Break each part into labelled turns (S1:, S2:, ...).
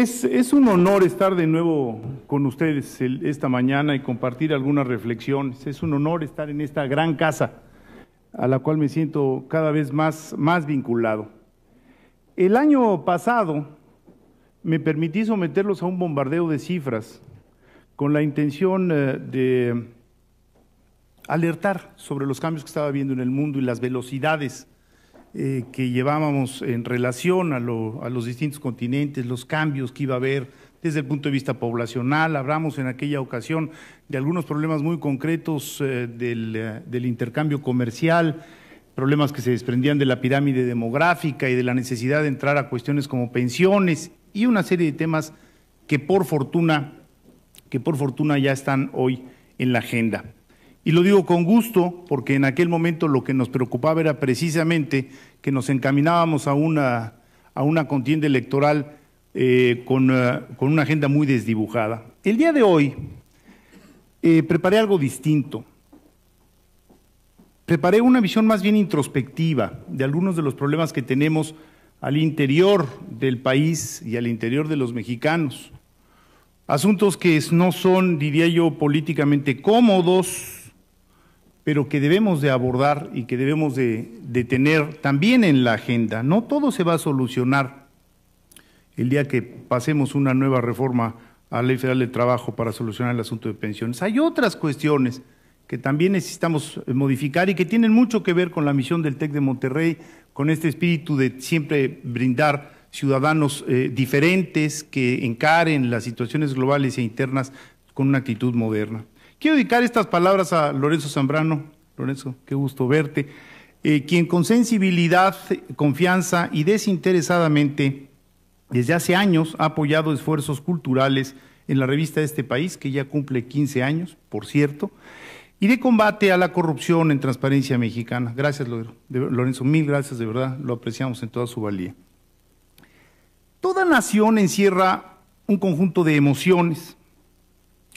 S1: Es un honor estar de nuevo con ustedes esta mañana y compartir algunas reflexiones. Es un honor estar en esta gran casa a la cual me siento cada vez más vinculado. El año pasado me permití someterlos a un bombardeo de cifras con la intención de alertar sobre los cambios que estaba habiendo en el mundo y las velocidades que llevábamos en relación a los distintos continentes, los cambios que iba a haber desde el punto de vista poblacional. Hablamos en aquella ocasión de algunos problemas muy concretos del intercambio comercial, problemas que se desprendían de la pirámide demográfica y de la necesidad de entrar a cuestiones como pensiones y una serie de temas que por fortuna ya están hoy en la agenda. Y lo digo con gusto porque en aquel momento lo que nos preocupaba era precisamente que nos encaminábamos a una contienda electoral con una agenda muy desdibujada. El día de hoy preparé algo distinto. Preparé una visión más bien introspectiva de algunos de los problemas que tenemos al interior del país y al interior de los mexicanos. Asuntos que no son, diría yo, políticamente cómodos, pero que debemos de abordar y que debemos de tener también en la agenda. No todo se va a solucionar el día que pasemos una nueva reforma a la Ley Federal de Trabajo para solucionar el asunto de pensiones. Hay otras cuestiones que también necesitamos modificar y que tienen mucho que ver con la misión del TEC de Monterrey, con este espíritu de siempre brindar ciudadanos diferentes que encaren las situaciones globales e internas con una actitud moderna. Quiero dedicar estas palabras a Lorenzo Zambrano. Lorenzo, qué gusto verte, quien con sensibilidad, confianza y desinteresadamente desde hace años ha apoyado esfuerzos culturales en la revista de este país, que ya cumple 15 años, por cierto, y de combate a la corrupción en Transparencia Mexicana. Gracias, Lorenzo, mil gracias, de verdad, lo apreciamos en toda su valía. Toda nación encierra un conjunto de emociones,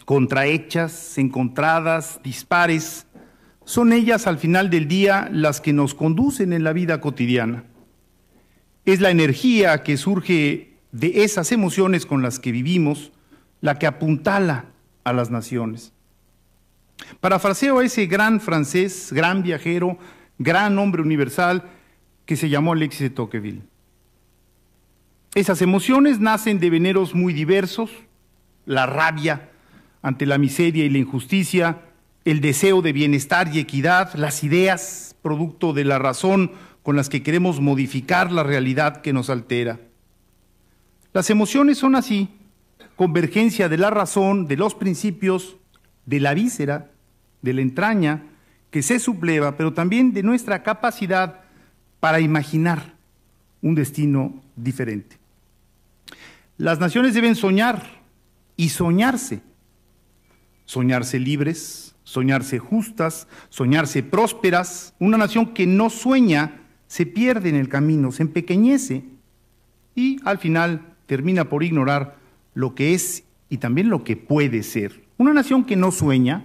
S1: contrahechas, encontradas, dispares. Son ellas al final del día las que nos conducen en la vida cotidiana. Es la energía que surge de esas emociones con las que vivimos la que apuntala a las naciones. Parafraseo a ese gran francés, gran viajero, gran hombre universal que se llamó Alexis de Tocqueville. Esas emociones nacen de veneros muy diversos: la rabia ante la miseria y la injusticia, el deseo de bienestar y equidad, las ideas, producto de la razón con las que queremos modificar la realidad que nos altera. Las emociones son así, convergencia de la razón, de los principios, de la víscera, de la entraña, que se subleva, pero también de nuestra capacidad para imaginar un destino diferente. Las naciones deben soñar y soñarse. Soñarse libres, soñarse justas, soñarse prósperas. Una nación que no sueña se pierde en el camino, se empequeñece y al final termina por ignorar lo que es y también lo que puede ser. Una nación que no sueña,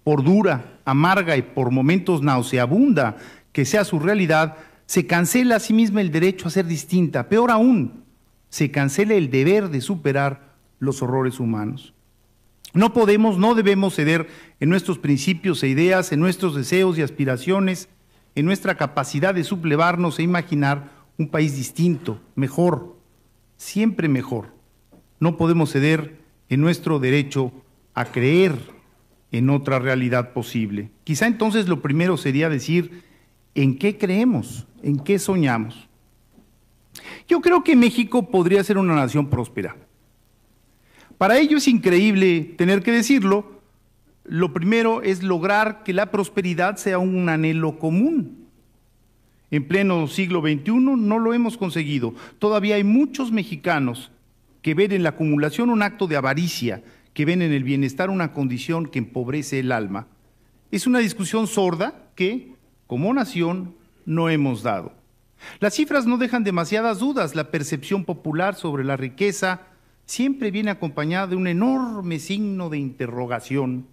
S1: por dura, amarga y por momentos nauseabunda que sea su realidad, se cancela a sí misma el derecho a ser distinta. Peor aún, se cancela el deber de superar los horrores humanos. No podemos, no debemos ceder en nuestros principios e ideas, en nuestros deseos y aspiraciones, en nuestra capacidad de sublevarnos e imaginar un país distinto, mejor, siempre mejor. No podemos ceder en nuestro derecho a creer en otra realidad posible. Quizá entonces lo primero sería decir en qué creemos, en qué soñamos. Yo creo que México podría ser una nación próspera. Para ello es increíble tener que decirlo. Lo primero es lograr que la prosperidad sea un anhelo común. En pleno siglo XXI no lo hemos conseguido. Todavía hay muchos mexicanos que ven en la acumulación un acto de avaricia, que ven en el bienestar una condición que empobrece el alma. Es una discusión sorda que, como nación, no hemos dado. Las cifras no dejan demasiadas dudas. La percepción popular sobre la riqueza siempre viene acompañada de un enorme signo de interrogación.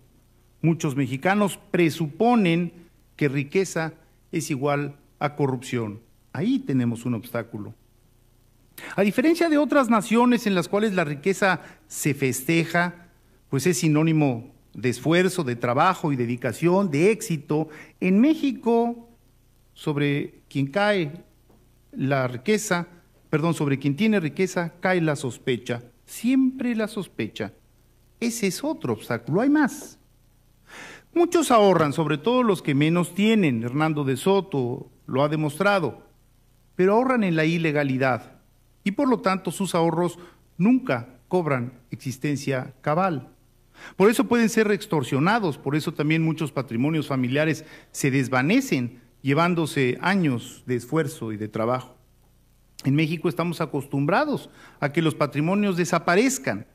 S1: Muchos mexicanos presuponen que riqueza es igual a corrupción. Ahí tenemos un obstáculo. A diferencia de otras naciones en las cuales la riqueza se festeja, pues es sinónimo de esfuerzo, de trabajo y dedicación, de éxito, en México, sobre quien cae la riqueza, sobre quien tiene riqueza, cae la sospecha, siempre la sospecha. Ese es otro obstáculo, hay más. Muchos ahorran, sobre todo los que menos tienen, Hernando de Soto lo ha demostrado, pero ahorran en la ilegalidad y por lo tanto sus ahorros nunca cobran existencia cabal. Por eso pueden ser extorsionados, por eso también muchos patrimonios familiares se desvanecen, llevándose años de esfuerzo y de trabajo. En México estamos acostumbrados a que los patrimonios desaparezcan.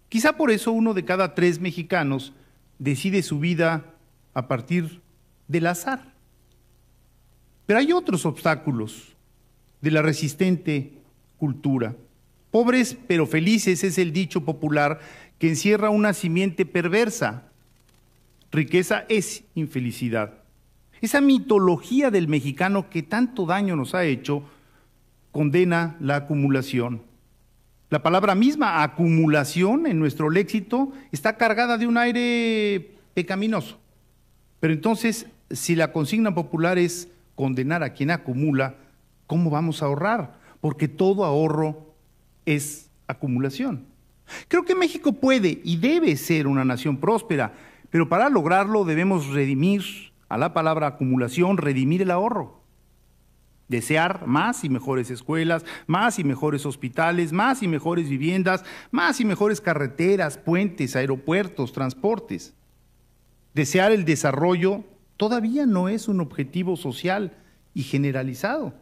S1: Quizá por eso 1 de cada 3 mexicanos decide su vida a partir del azar. Pero hay otros obstáculos de la resistente cultura. Pobres pero felices es el dicho popular que encierra una simiente perversa. Riqueza es infelicidad. Esa mitología del mexicano que tanto daño nos ha hecho condena la acumulación. La palabra misma, acumulación, en nuestro léxico, está cargada de un aire pecaminoso. Pero entonces, si la consigna popular es condenar a quien acumula, ¿cómo vamos a ahorrar? Porque todo ahorro es acumulación. Creo que México puede y debe ser una nación próspera, pero para lograrlo debemos redimir a la palabra acumulación, redimir el ahorro. Desear más y mejores escuelas, más y mejores hospitales, más y mejores viviendas, más y mejores carreteras, puentes, aeropuertos, transportes. Desear el desarrollo todavía no es un objetivo social y generalizado.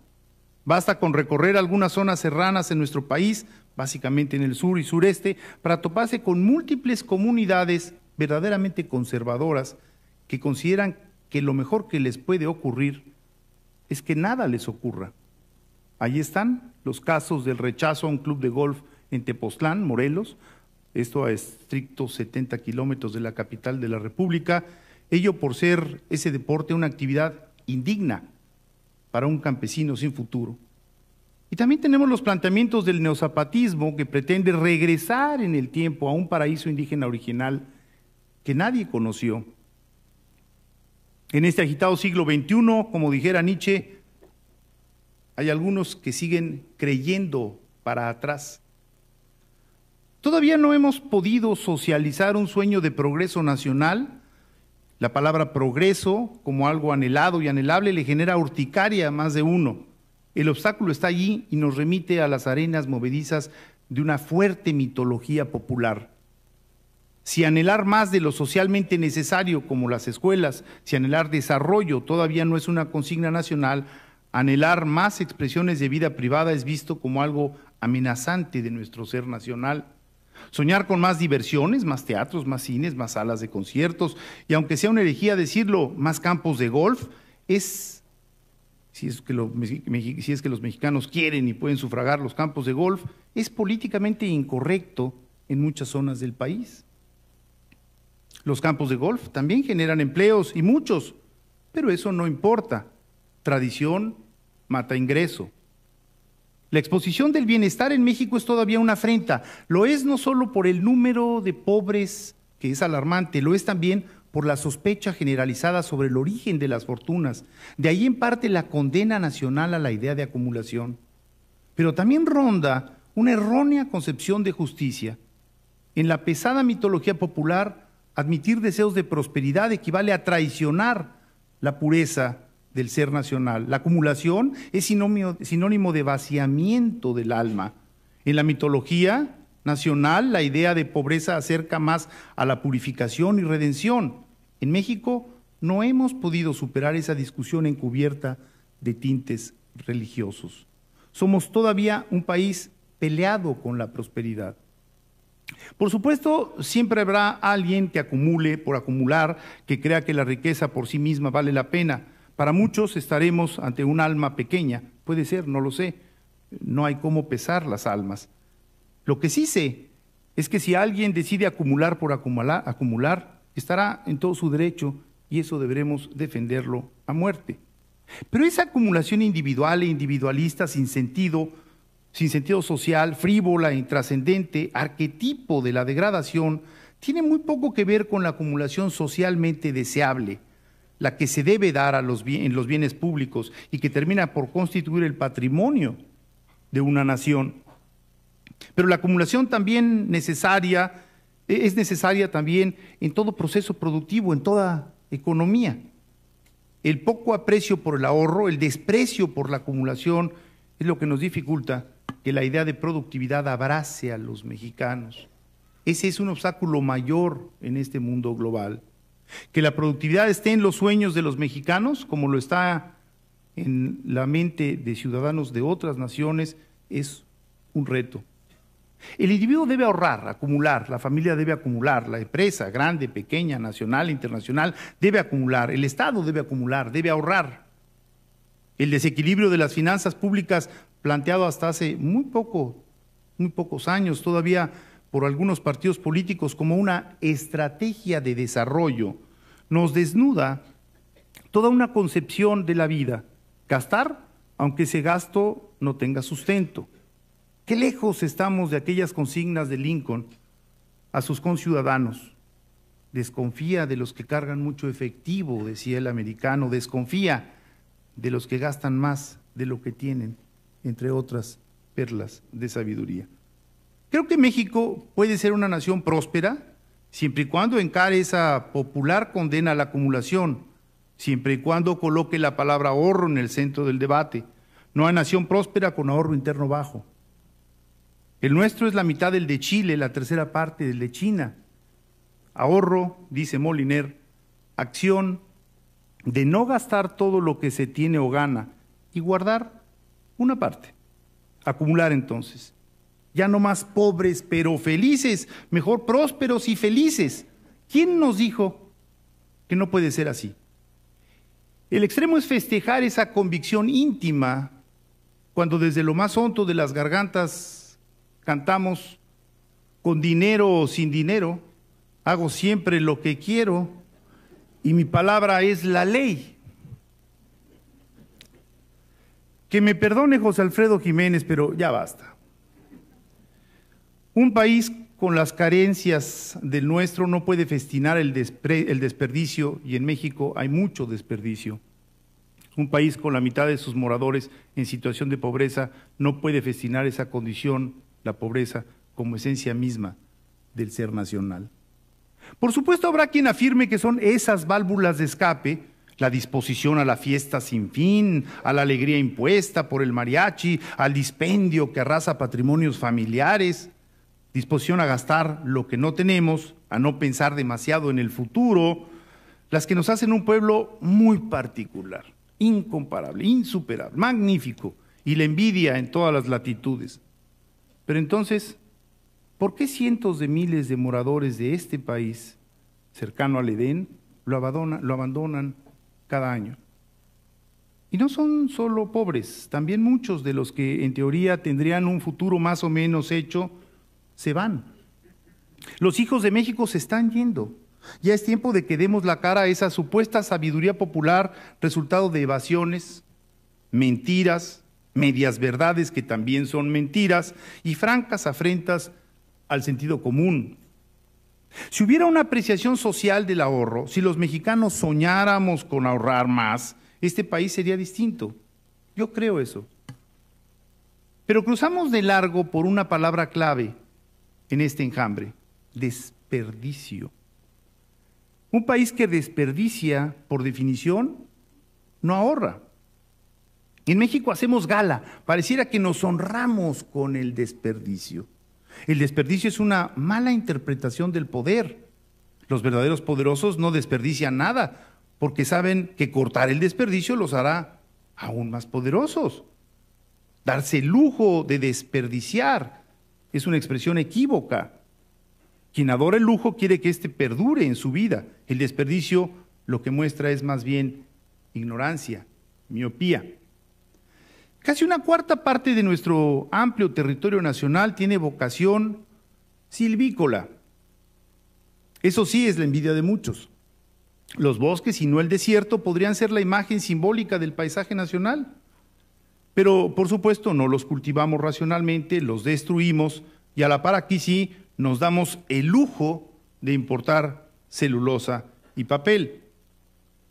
S1: Basta con recorrer algunas zonas serranas en nuestro país, básicamente en el sur y sureste, para toparse con múltiples comunidades verdaderamente conservadoras que consideran que lo mejor que les puede ocurrir es que nada les ocurra. Ahí están los casos del rechazo a un club de golf en Tepoztlán, Morelos, esto a estrictos 70 kilómetros de la capital de la República, ello por ser ese deporte una actividad indigna para un campesino sin futuro. Y también tenemos los planteamientos del neozapatismo que pretende regresar en el tiempo a un paraíso indígena original que nadie conoció. En este agitado siglo XXI, como dijera Nietzsche, hay algunos que siguen creyendo para atrás. Todavía no hemos podido socializar un sueño de progreso nacional. La palabra progreso, como algo anhelado y anhelable, le genera urticaria a más de uno. El obstáculo está allí y nos remite a las arenas movedizas de una fuerte mitología popular. Si anhelar más de lo socialmente necesario, como las escuelas, si anhelar desarrollo todavía no es una consigna nacional, anhelar más expresiones de vida privada es visto como algo amenazante de nuestro ser nacional. Soñar con más diversiones, más teatros, más cines, más salas de conciertos, y aunque sea una herejía decirlo, más campos de golf, si es que los mexicanos quieren y pueden sufragar los campos de golf, es políticamente incorrecto en muchas zonas del país. Los campos de golf también generan empleos y muchos, pero eso no importa. Tradición mata ingreso. La exposición del bienestar en México es todavía una afrenta. Lo es no solo por el número de pobres, que es alarmante, lo es también por la sospecha generalizada sobre el origen de las fortunas. De ahí en parte la condena nacional a la idea de acumulación. Pero también ronda una errónea concepción de justicia. En la pesada mitología popular, admitir deseos de prosperidad equivale a traicionar la pureza del ser nacional. La acumulación es sinónimo de vaciamiento del alma. En la mitología nacional, la idea de pobreza acerca más a la purificación y redención. En México no hemos podido superar esa discusión encubierta de tintes religiosos. Somos todavía un país peleado con la prosperidad. Por supuesto, siempre habrá alguien que acumule por acumular, que crea que la riqueza por sí misma vale la pena. Para muchos estaremos ante un alma pequeña, puede ser, no lo sé, no hay cómo pesar las almas. Lo que sí sé es que si alguien decide acumular por acumular, estará en todo su derecho y eso deberemos defenderlo a muerte. Pero esa acumulación individual e individualista sin sentido sin sentido social, frívola, intrascendente, arquetipo de la degradación, tiene muy poco que ver con la acumulación socialmente deseable, la que se debe dar en los bienes públicos y que termina por constituir el patrimonio de una nación. Pero la acumulación también es necesaria también en todo proceso productivo, en toda economía. El poco aprecio por el ahorro, el desprecio por la acumulación, es lo que nos dificulta que la idea de productividad abrace a los mexicanos. Ese es un obstáculo mayor en este mundo global. Que la productividad esté en los sueños de los mexicanos, como lo está en la mente de ciudadanos de otras naciones, es un reto. El individuo debe ahorrar, acumular, la familia debe acumular, la empresa, grande, pequeña, nacional, internacional, debe acumular, el Estado debe acumular, debe ahorrar. El desequilibrio de las finanzas públicas planteado hasta hace muy pocos años, todavía por algunos partidos políticos como una estrategia de desarrollo, nos desnuda toda una concepción de la vida. Gastar, aunque ese gasto no tenga sustento. Qué lejos estamos de aquellas consignas de Lincoln a sus conciudadanos. Desconfía de los que cargan mucho efectivo, decía el americano, desconfía de los que gastan más de lo que tienen, entre otras perlas de sabiduría. Creo que México puede ser una nación próspera siempre y cuando encare esa popular condena a la acumulación, siempre y cuando coloque la palabra ahorro en el centro del debate. No hay nación próspera con ahorro interno bajo. El nuestro es la mitad del de Chile, la tercera parte del de China. Ahorro, dice Moliner, acción de no gastar todo lo que se tiene o gana y guardar una parte. Acumular entonces. Ya no más pobres pero felices, mejor prósperos y felices. ¿Quién nos dijo que no puede ser así? El extremo es festejar esa convicción íntima cuando desde lo más hondo de las gargantas cantamos: con dinero o sin dinero, hago siempre lo que quiero y mi palabra es la ley. Que me perdone José Alfredo Jiménez, pero ya basta. Un país con las carencias del nuestro no puede festinar el desperdicio, y en México hay mucho desperdicio. Un país con la mitad de sus moradores en situación de pobreza no puede festinar esa condición, la pobreza, como esencia misma del ser nacional. Por supuesto, habrá quien afirme que son esas válvulas de escape, la disposición a la fiesta sin fin, a la alegría impuesta por el mariachi, al dispendio que arrasa patrimonios familiares, disposición a gastar lo que no tenemos, a no pensar demasiado en el futuro, las que nos hacen un pueblo muy particular, incomparable, insuperable, magnífico, y la envidia en todas las latitudes. Pero entonces, ¿por qué cientos de miles de moradores de este país, cercano al Edén, lo abandonan cada año? Y no son solo pobres, también muchos de los que en teoría tendrían un futuro más o menos hecho, se van. Los hijos de México se están yendo. Ya es tiempo de que demos la cara a esa supuesta sabiduría popular, resultado de evasiones, mentiras, medias verdades que también son mentiras y francas afrentas al sentido común. Si hubiera una apreciación social del ahorro, si los mexicanos soñáramos con ahorrar más, este país sería distinto. Yo creo eso. Pero cruzamos de largo por una palabra clave en este enjambre: desperdicio. Un país que desperdicia, por definición, no ahorra. En México hacemos gala, pareciera que nos honramos con el desperdicio. El desperdicio es una mala interpretación del poder. Los verdaderos poderosos no desperdician nada, porque saben que cortar el desperdicio los hará aún más poderosos. Darse el lujo de desperdiciar es una expresión equívoca. Quien adora el lujo quiere que éste perdure en su vida. El desperdicio lo que muestra es más bien ignorancia, miopía. Casi una cuarta parte de nuestro amplio territorio nacional tiene vocación silvícola. Eso sí es la envidia de muchos. Los bosques y no el desierto podrían ser la imagen simbólica del paisaje nacional. Pero, por supuesto, no los cultivamos racionalmente, los destruimos y a la par aquí sí nos damos el lujo de importar celulosa y papel.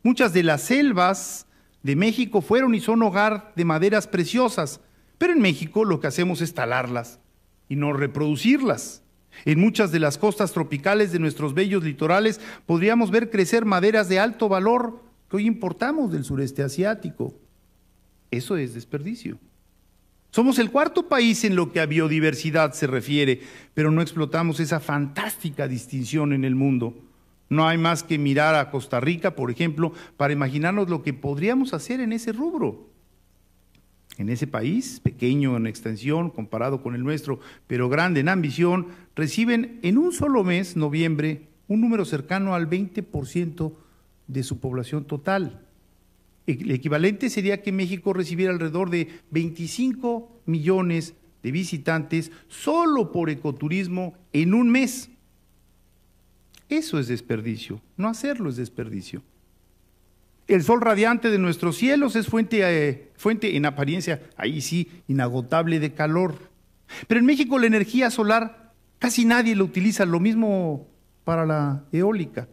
S1: Muchas de las selvas de México fueron y son hogar de maderas preciosas, pero en México lo que hacemos es talarlas y no reproducirlas. En muchas de las costas tropicales de nuestros bellos litorales podríamos ver crecer maderas de alto valor que hoy importamos del sureste asiático. Eso es desperdicio. Somos el cuarto país en lo que a biodiversidad se refiere, pero no explotamos esa fantástica distinción en el mundo. No hay más que mirar a Costa Rica, por ejemplo, para imaginarnos lo que podríamos hacer en ese rubro. En ese país, pequeño en extensión comparado con el nuestro, pero grande en ambición, reciben en un solo mes, noviembre, un número cercano al 20% de su población total. El equivalente sería que México recibiera alrededor de 25 millones de visitantes solo por ecoturismo en un mes. Eso es desperdicio, no hacerlo es desperdicio. El sol radiante de nuestros cielos es fuente en apariencia, ahí sí, inagotable de calor. Pero en México la energía solar casi nadie la utiliza, lo mismo para la eólica.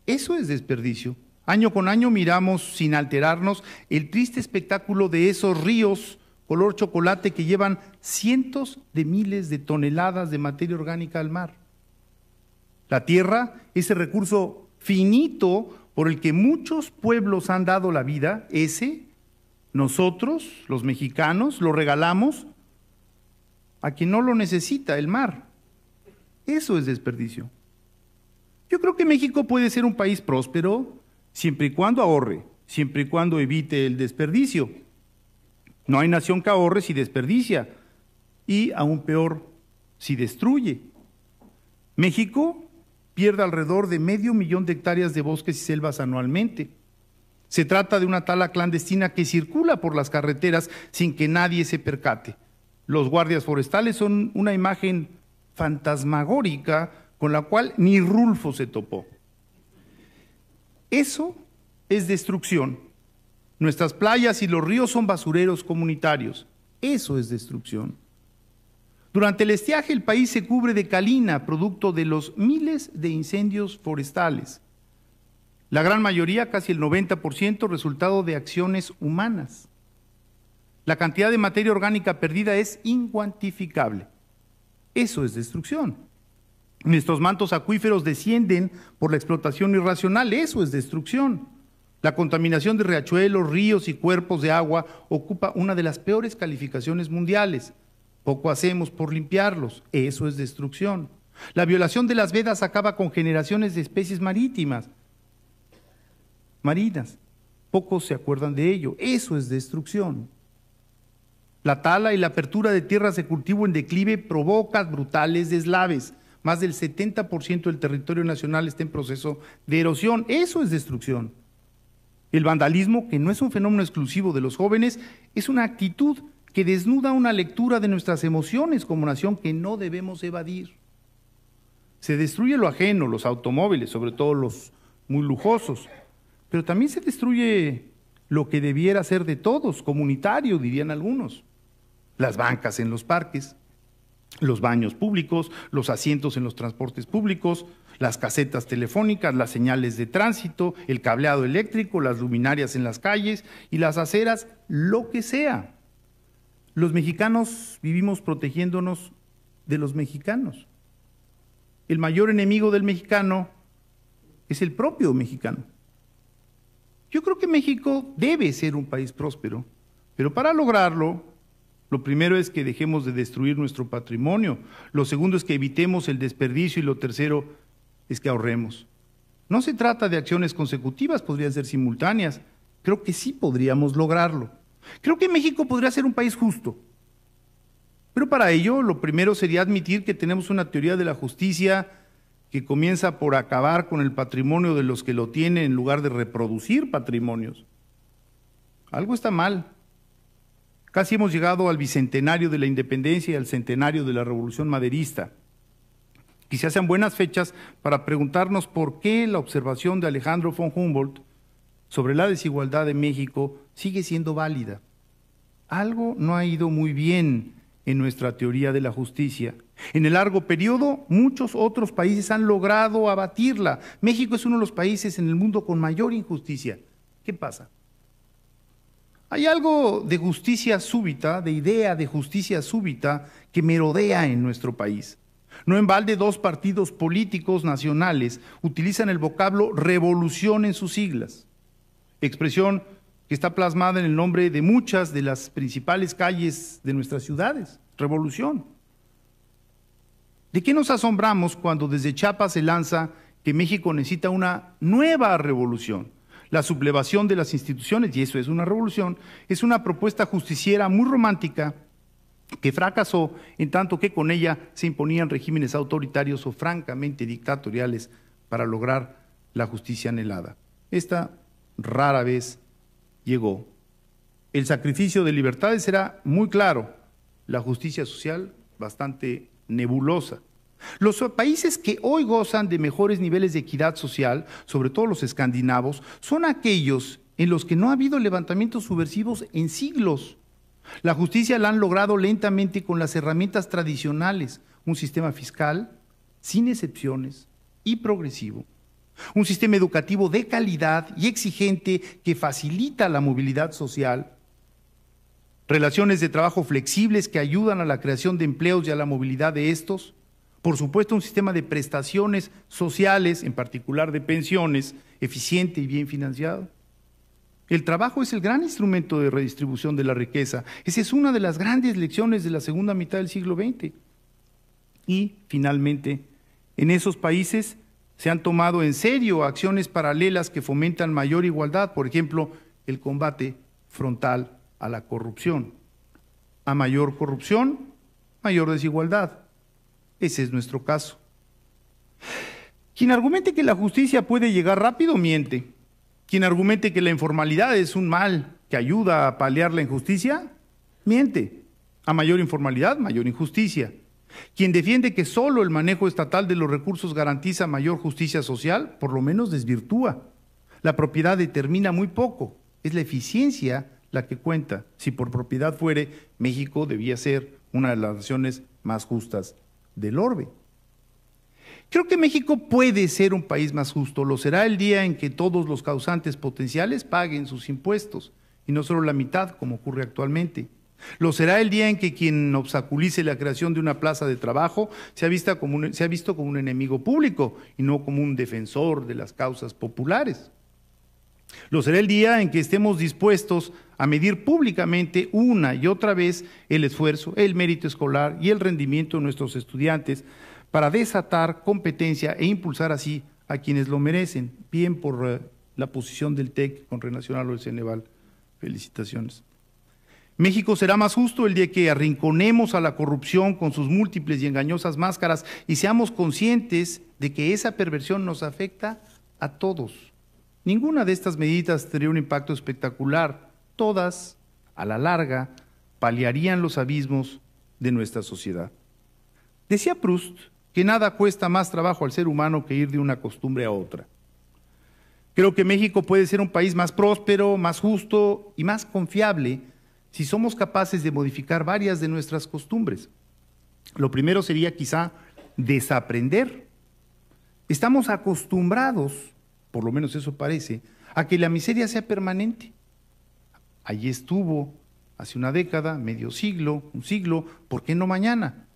S1: Eso es desperdicio. Año con año miramos sin alterarnos el triste espectáculo de esos ríos color chocolate que llevan cientos de miles de toneladas de materia orgánica al mar. La tierra, ese recurso finito por el que muchos pueblos han dado la vida, nosotros, los mexicanos, lo regalamos a quien no lo necesita, el mar. Eso es desperdicio. Yo creo que México puede ser un país próspero siempre y cuando ahorre, siempre y cuando evite el desperdicio. No hay nación que ahorre si desperdicia y, aún peor, si destruye. México pierde alrededor de 500,000 de hectáreas de bosques y selvas anualmente. Se trata de una tala clandestina que circula por las carreteras sin que nadie se percate. Los guardias forestales son una imagen fantasmagórica con la cual ni Rulfo se topó. Eso es destrucción. Nuestras playas y los ríos son basureros comunitarios. Eso es destrucción. Durante el estiaje el país se cubre de calina, producto de los miles de incendios forestales. La gran mayoría, casi el 90%, resultado de acciones humanas. La cantidad de materia orgánica perdida es incuantificable. Eso es destrucción. Nuestros mantos acuíferos descienden por la explotación irracional. Eso es destrucción. La contaminación de riachuelos, ríos y cuerpos de agua ocupa una de las peores calificaciones mundiales. Poco hacemos por limpiarlos. Eso es destrucción. La violación de las vedas acaba con generaciones de especies marinas. Pocos se acuerdan de ello. Eso es destrucción. La tala y la apertura de tierras de cultivo en declive provoca brutales deslaves. Más del 70% del territorio nacional está en proceso de erosión. Eso es destrucción. El vandalismo, que no es un fenómeno exclusivo de los jóvenes, es una actitud que desnuda una lectura de nuestras emociones como nación que no debemos evadir. Se destruye lo ajeno, los automóviles, sobre todo los muy lujosos, pero también se destruye lo que debiera ser de todos, comunitario, dirían algunos. Las bancas en los parques, los baños públicos, los asientos en los transportes públicos, las casetas telefónicas, las señales de tránsito, el cableado eléctrico, las luminarias en las calles y las aceras, lo que sea. Los mexicanos vivimos protegiéndonos de los mexicanos. El mayor enemigo del mexicano es el propio mexicano. Yo creo que México debe ser un país próspero, pero para lograrlo, lo primero es que dejemos de destruir nuestro patrimonio, lo segundo es que evitemos el desperdicio y lo tercero es que ahorremos. No se trata de acciones consecutivas, podrían ser simultáneas. Creo que sí podríamos lograrlo. Creo que México podría ser un país justo, pero para ello lo primero sería admitir que tenemos una teoría de la justicia que comienza por acabar con el patrimonio de los que lo tienen en lugar de reproducir patrimonios. Algo está mal. Casi hemos llegado al bicentenario de la independencia y al centenario de la Revolución Maderista. Quizás sean buenas fechas para preguntarnos por qué la observación de Alejandro von Humboldt sobre la desigualdad de México sigue siendo válida. algo no ha ido muy bien en nuestra teoría de la justicia. En el largo periodo, muchos otros países han logrado abatirla. México es uno de los países en el mundo con mayor injusticia. ¿Qué pasa? Hay algo de justicia súbita, de idea de justicia súbita, que merodea en nuestro país. No en balde, dos partidos políticos nacionales utilizan el vocablo revolución en sus siglas, expresión que está plasmada en el nombre de muchas de las principales calles de nuestras ciudades, revolución. ¿De qué nos asombramos cuando desde Chiapas se lanza que México necesita una nueva revolución? La sublevación de las instituciones, y eso es una revolución, es una propuesta justiciera muy romántica que fracasó en tanto que con ella se imponían regímenes autoritarios o francamente dictatoriales para lograr la justicia anhelada. Esta rara vez llegó. El sacrificio de libertades era muy claro, la justicia social bastante nebulosa. Los países que hoy gozan de mejores niveles de equidad social, sobre todo los escandinavos, son aquellos en los que no ha habido levantamientos subversivos en siglos. La justicia la han logrado lentamente con las herramientas tradicionales, un sistema fiscal sin excepciones y progresivo, un sistema educativo de calidad y exigente que facilita la movilidad social, relaciones de trabajo flexibles que ayudan a la creación de empleos y a la movilidad de estos, por supuesto un sistema de prestaciones sociales, en particular de pensiones, eficiente y bien financiado. El trabajo es el gran instrumento de redistribución de la riqueza. Esa es una de las grandes lecciones de la segunda mitad del siglo XX. Y, finalmente, en esos países se han tomado en serio acciones paralelas que fomentan mayor igualdad, por ejemplo, el combate frontal a la corrupción. A mayor corrupción, mayor desigualdad. Ese es nuestro caso. Quien argumente que la justicia puede llegar rápido, miente. Quien argumente que la informalidad es un mal que ayuda a paliar la injusticia, miente. A mayor informalidad, mayor injusticia. Quien defiende que solo el manejo estatal de los recursos garantiza mayor justicia social, por lo menos desvirtúa. La propiedad determina muy poco, es la eficiencia la que cuenta. Si por propiedad fuere, México debía ser una de las naciones más justas del orbe. Creo que México puede ser un país más justo, lo será el día en que todos los causantes potenciales paguen sus impuestos, y no solo la mitad, como ocurre actualmente. Lo será el día en que quien obstaculice la creación de una plaza de trabajo sea visto como un enemigo público y no como un defensor de las causas populares. Lo será el día en que estemos dispuestos a medir públicamente una y otra vez el esfuerzo, el mérito escolar y el rendimiento de nuestros estudiantes para desatar competencia e impulsar así a quienes lo merecen, bien por la posición del TEC con relación a lo del Ceneval. Felicitaciones. México será más justo el día que arrinconemos a la corrupción con sus múltiples y engañosas máscaras y seamos conscientes de que esa perversión nos afecta a todos. Ninguna de estas medidas tendría un impacto espectacular. Todas, a la larga, paliarían los abismos de nuestra sociedad. Decía Proust que nada cuesta más trabajo al ser humano que ir de una costumbre a otra. Creo que México puede ser un país más próspero, más justo y más confiable si somos capaces de modificar varias de nuestras costumbres. Lo primero sería quizá desaprender. Estamos acostumbrados, por lo menos eso parece, a que la miseria sea permanente. Allí estuvo hace una década, medio siglo, un siglo, ¿por qué no mañana?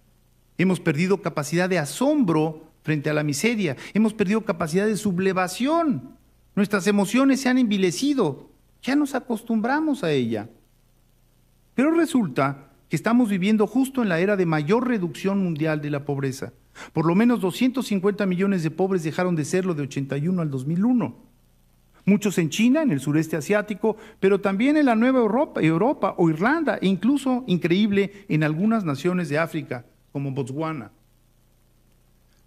S1: Hemos perdido capacidad de asombro frente a la miseria, hemos perdido capacidad de sublevación, nuestras emociones se han envilecido, ya nos acostumbramos a ella. Pero resulta que estamos viviendo justo en la era de mayor reducción mundial de la pobreza. Por lo menos 250 millones de pobres dejaron de serlo de 81 al 2001. Muchos en China, en el sureste asiático, pero también en la Nueva Europa o Irlanda, e incluso, increíble, en algunas naciones de África, como Botswana.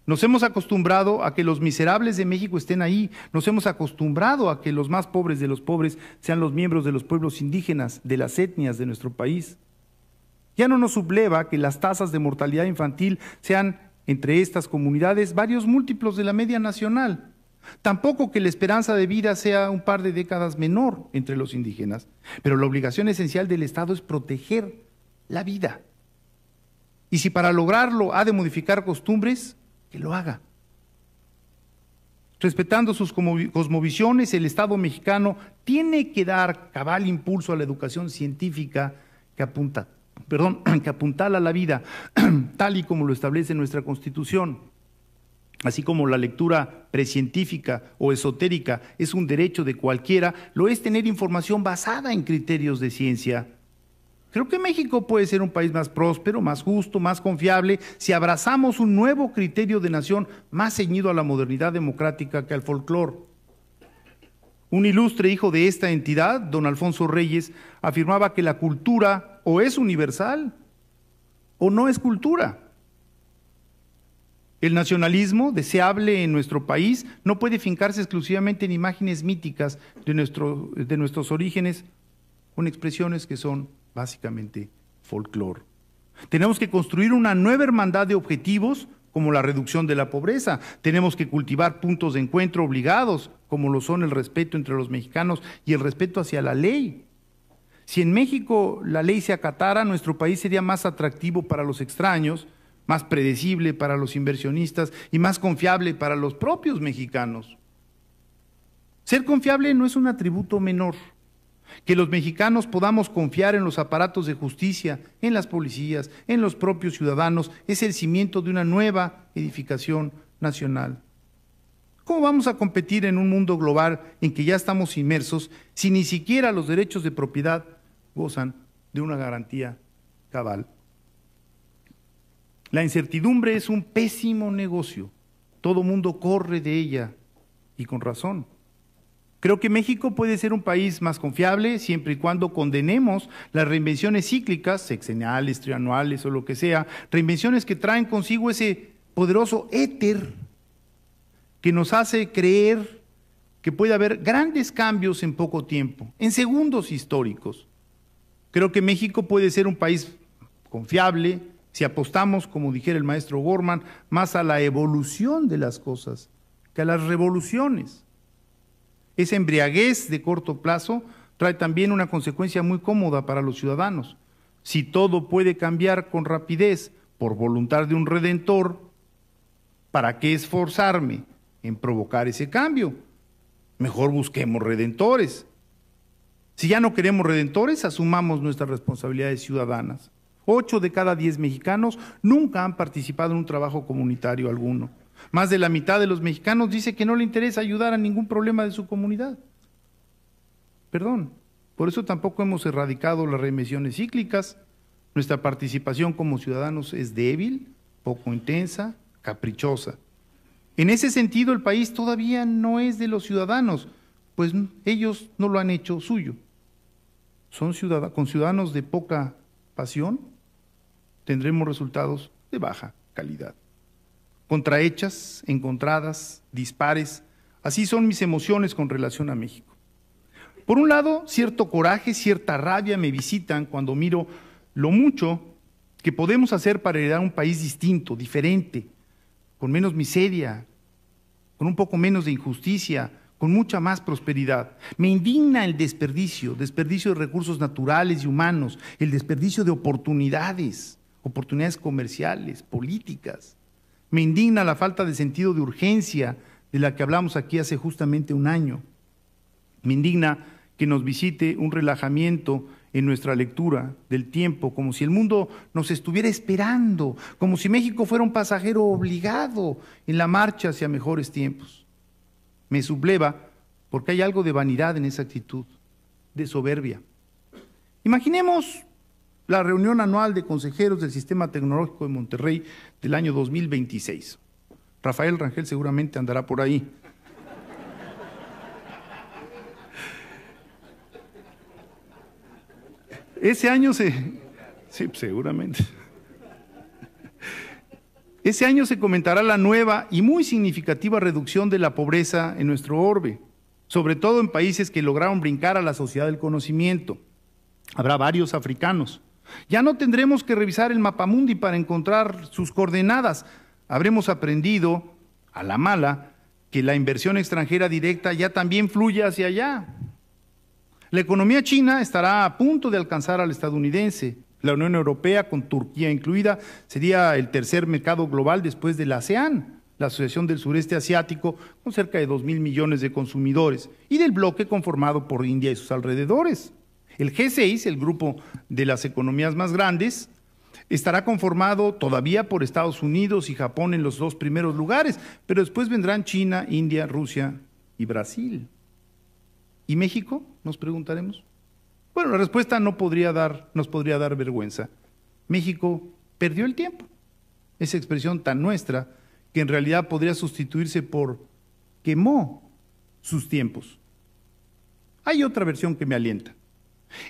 S1: Nos hemos acostumbrado a que los miserables de México estén ahí, nos hemos acostumbrado a que los más pobres de los pobres sean los miembros de los pueblos indígenas, de las etnias de nuestro país. Ya no nos subleva que las tasas de mortalidad infantil sean, entre estas comunidades, varios múltiplos de la media nacional. Tampoco que la esperanza de vida sea un par de décadas menor entre los indígenas. Pero la obligación esencial del Estado es proteger la vida. Y si para lograrlo ha de modificar costumbres, que lo haga. Respetando sus cosmovisiones, el Estado mexicano tiene que dar cabal impulso a la educación científica que apuntala la vida, tal y como lo establece nuestra Constitución. Así como la lectura precientífica o esotérica es un derecho de cualquiera, lo es tener información basada en criterios de ciencia. Creo que México puede ser un país más próspero, más justo, más confiable, si abrazamos un nuevo criterio de nación más ceñido a la modernidad democrática que al folclore. Un ilustre hijo de esta entidad, don Alfonso Reyes, afirmaba que la cultura o es universal o no es cultura. El nacionalismo deseable en nuestro país no puede fincarse exclusivamente en imágenes míticas de nuestros orígenes, con expresiones que son básicamente folclore. Tenemos que construir una nueva hermandad de objetivos como la reducción de la pobreza. Tenemos que cultivar puntos de encuentro obligados, como lo son el respeto entre los mexicanos y el respeto hacia la ley. Si en México la ley se acatara, nuestro país sería más atractivo para los extraños, más predecible para los inversionistas y más confiable para los propios mexicanos. Ser confiable no es un atributo menor. Que los mexicanos podamos confiar en los aparatos de justicia, en las policías, en los propios ciudadanos, es el cimiento de una nueva edificación nacional. ¿Cómo vamos a competir en un mundo global en que ya estamos inmersos si ni siquiera los derechos de propiedad gozan de una garantía cabal? La incertidumbre es un pésimo negocio. Todo mundo corre de ella y con razón. Creo que México puede ser un país más confiable siempre y cuando condenemos las reinvenciones cíclicas, sexenales, trianuales o lo que sea, reinvenciones que traen consigo ese poderoso éter que nos hace creer que puede haber grandes cambios en poco tiempo, en segundos históricos. Creo que México puede ser un país confiable si apostamos, como dijera el maestro Gorman, más a la evolución de las cosas que a las revoluciones. Esa embriaguez de corto plazo trae también una consecuencia muy cómoda para los ciudadanos. Si todo puede cambiar con rapidez por voluntad de un redentor, ¿para qué esforzarme en provocar ese cambio? Mejor busquemos redentores. Si ya no queremos redentores, asumamos nuestras responsabilidades ciudadanas. 8 de cada 10 mexicanos nunca han participado en un trabajo comunitario alguno. Más de la mitad de los mexicanos dice que no le interesa ayudar a ningún problema de su comunidad. Perdón, por eso tampoco hemos erradicado las reinvenciones cíclicas. Nuestra participación como ciudadanos es débil, poco intensa, caprichosa. En ese sentido, el país todavía no es de los ciudadanos, pues ellos no lo han hecho suyo. Con ciudadanos de poca pasión, tendremos resultados de baja calidad. Contrahechas, encontradas, dispares, así son mis emociones con relación a México. Por un lado, cierto coraje, cierta rabia me visitan cuando miro lo mucho que podemos hacer para heredar un país distinto, diferente, con menos miseria, con un poco menos de injusticia, con mucha más prosperidad. Me indigna el desperdicio de recursos naturales y humanos, el desperdicio de oportunidades comerciales, políticas. Me indigna la falta de sentido de urgencia de la que hablamos aquí hace justamente un año. Me indigna que nos visite un relajamiento en nuestra lectura del tiempo, como si el mundo nos estuviera esperando, como si México fuera un pasajero obligado en la marcha hacia mejores tiempos. Me subleva porque hay algo de vanidad en esa actitud, de soberbia. Imaginemos la reunión anual de consejeros del Sistema Tecnológico de Monterrey del año 2026. Rafael Rangel seguramente andará por ahí. Ese año sí, seguramente. Ese año se comentará la nueva y muy significativa reducción de la pobreza en nuestro orbe, sobre todo en países que lograron brincar a la sociedad del conocimiento. Habrá varios africanos. Ya no tendremos que revisar el mapamundi para encontrar sus coordenadas. Habremos aprendido, a la mala, que la inversión extranjera directa ya también fluye hacia allá. La economía china estará a punto de alcanzar al estadounidense. La Unión Europea, con Turquía incluida, sería el tercer mercado global después de la ASEAN, la Asociación del Sureste Asiático, con cerca de 2.000 millones de consumidores, y del bloque conformado por India y sus alrededores. El G6, el grupo de las economías más grandes, estará conformado todavía por Estados Unidos y Japón en los dos primeros lugares, pero después vendrán China, India, Rusia y Brasil. ¿Y México? Nos preguntaremos. Bueno, la respuesta nos podría dar vergüenza. México perdió el tiempo. Esa expresión tan nuestra que en realidad podría sustituirse por quemó sus tiempos. Hay otra versión que me alienta.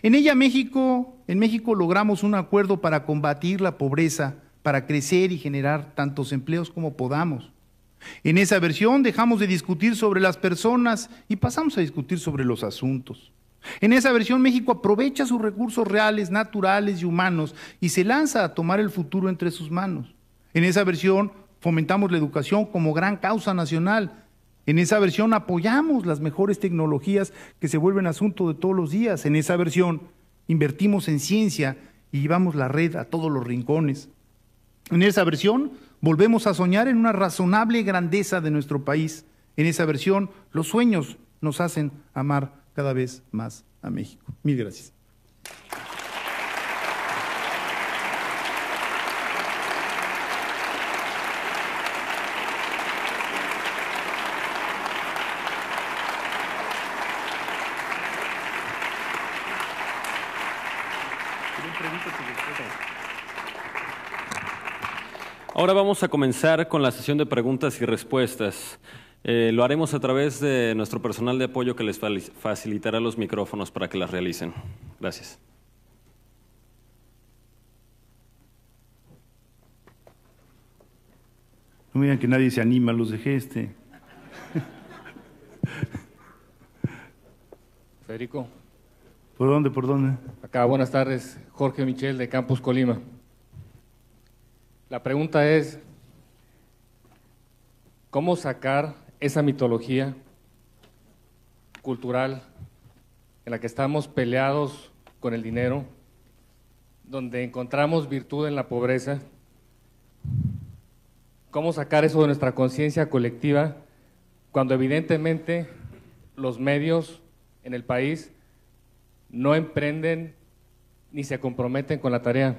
S1: En México logramos un acuerdo para combatir la pobreza, para crecer y generar tantos empleos como podamos. En esa versión dejamos de discutir sobre las personas y pasamos a discutir sobre los asuntos. En esa versión México aprovecha sus recursos reales, naturales y humanos y se lanza a tomar el futuro entre sus manos. En esa versión fomentamos la educación como gran causa nacional. En esa versión apoyamos las mejores tecnologías que se vuelven asunto de todos los días. En esa versión invertimos en ciencia y llevamos la red a todos los rincones. En esa versión volvemos a soñar en una razonable grandeza de nuestro país. En esa versión los sueños nos hacen amar cada vez más a México. Mil gracias.
S2: Ahora vamos a comenzar con la sesión de preguntas y respuestas. Lo haremos a través de nuestro personal de apoyo que les facilitará los micrófonos para que las realicen. Gracias.
S1: No me digan que nadie se anima, los dejé
S3: Federico.
S1: ¿Por dónde? ¿Por dónde?
S3: Acá, buenas tardes. Jorge Michel, de Campus Colima. La pregunta es, ¿cómo sacar esa mitología cultural en la que estamos peleados con el dinero, donde encontramos virtud en la pobreza? ¿Cómo sacar eso de nuestra conciencia colectiva cuando evidentemente los medios en el país no emprenden ni se comprometen con la tarea?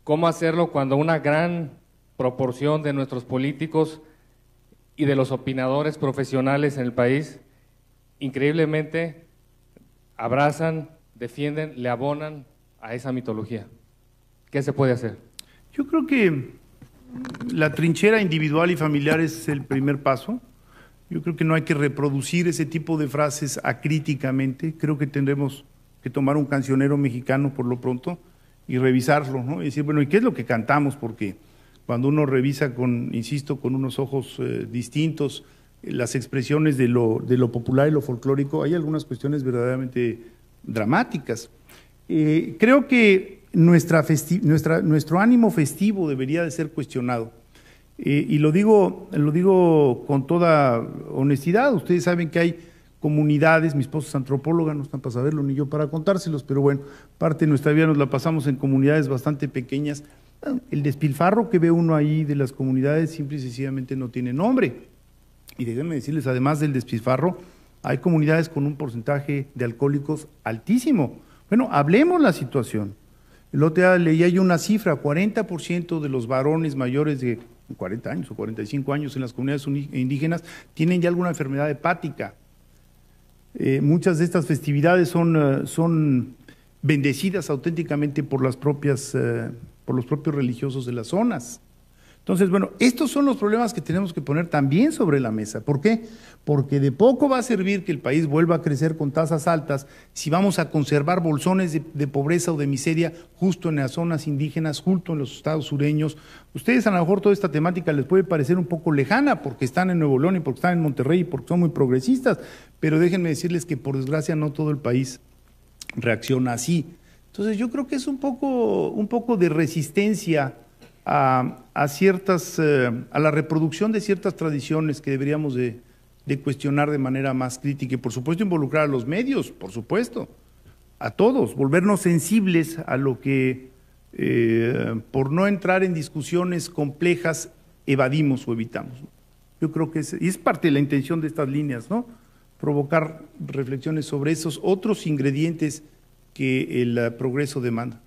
S3: ¿Cómo hacerlo cuando una gran proporción de nuestros políticos y de los opinadores profesionales en el país increíblemente abrazan, defienden, le abonan a esa mitología? ¿Qué se puede hacer?
S1: Yo creo que la trinchera individual y familiar es el primer paso. Yo creo que no hay que reproducir ese tipo de frases acríticamente. Creo que tendremos que tomar un cancionero mexicano por lo pronto y revisarlo, ¿no? Y decir, bueno, ¿y qué es lo que cantamos? Porque cuando uno revisa insisto, con unos ojos distintos las expresiones de lo popular y lo folclórico, hay algunas cuestiones verdaderamente dramáticas. Creo que nuestro ánimo festivo debería de ser cuestionado. Y lo digo con toda honestidad. Ustedes saben que hay comunidades, mi esposa es antropóloga, no están para saberlo ni yo para contárselos, pero bueno, parte de nuestra vida nos la pasamos en comunidades bastante pequeñas. El despilfarro que ve uno ahí de las comunidades simple y sencillamente no tiene nombre. Y déjenme decirles, además del despilfarro, hay comunidades con un porcentaje de alcohólicos altísimo. Bueno, hablemos la situación. El otro día leía yo una cifra, 40% de los varones mayores de 40 años o 45 años en las comunidades indígenas tienen ya alguna enfermedad hepática. Muchas de estas festividades son bendecidas auténticamente por los propios religiosos de las zonas. Entonces, bueno, estos son los problemas que tenemos que poner también sobre la mesa. ¿Por qué? Porque de poco va a servir que el país vuelva a crecer con tasas altas si vamos a conservar bolsones de pobreza o de miseria justo en las zonas indígenas, justo en los estados sureños. Ustedes a lo mejor toda esta temática les puede parecer un poco lejana porque están en Nuevo León y porque están en Monterrey y porque son muy progresistas, pero déjenme decirles que por desgracia no todo el país reacciona así. Entonces yo creo que es un poco de resistencia a ciertas, a la reproducción de ciertas tradiciones que deberíamos de cuestionar de manera más crítica y por supuesto involucrar a los medios, por supuesto, a todos, volvernos sensibles a lo que por no entrar en discusiones complejas evadimos o evitamos. Yo creo que y es parte de la intención de estas líneas, ¿no? Provocar reflexiones sobre esos otros ingredientes que el progreso demanda.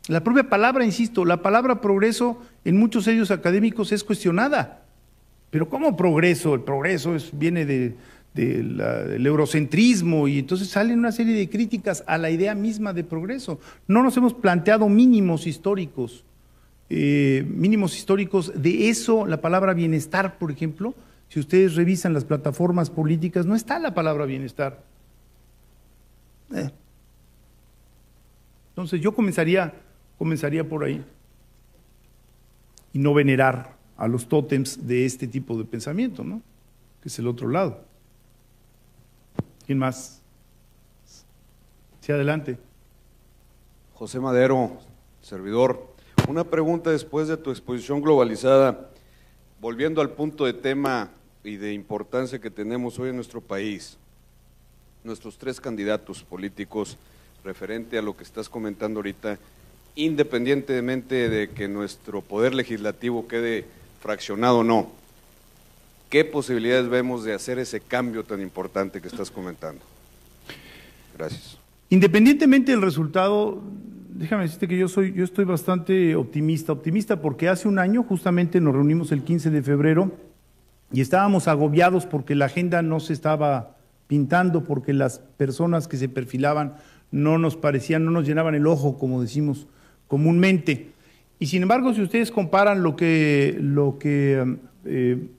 S1: La propia palabra, insisto, la palabra progreso en muchos sellos académicos es cuestionada. Pero ¿cómo progreso? El progreso viene del eurocentrismo y entonces salen una serie de críticas a la idea misma de progreso. No nos hemos planteado mínimos históricos de eso. La palabra bienestar, por ejemplo, si ustedes revisan las plataformas políticas, no está la palabra bienestar. Entonces yo comenzaría por ahí y no venerar a los tótems de este tipo de pensamiento, ¿no? Que es el otro lado. ¿Quién más? Sí, adelante.
S4: José Madero, servidor. Una pregunta después de tu exposición globalizada, volviendo al punto de tema y de importancia que tenemos hoy en nuestro país. Nuestros tres candidatos políticos, referente a lo que estás comentando ahorita, independientemente de que nuestro poder legislativo quede fraccionado o no, ¿qué posibilidades vemos de hacer ese cambio tan importante que estás comentando? Gracias.
S1: Independientemente del resultado, déjame decirte que yo estoy bastante optimista porque hace un año justamente nos reunimos el 15 de febrero y estábamos agobiados porque la agenda no se estaba pintando, porque las personas que se perfilaban no nos llenaban el ojo, como decimos comúnmente. Y sin embargo, si ustedes comparan lo que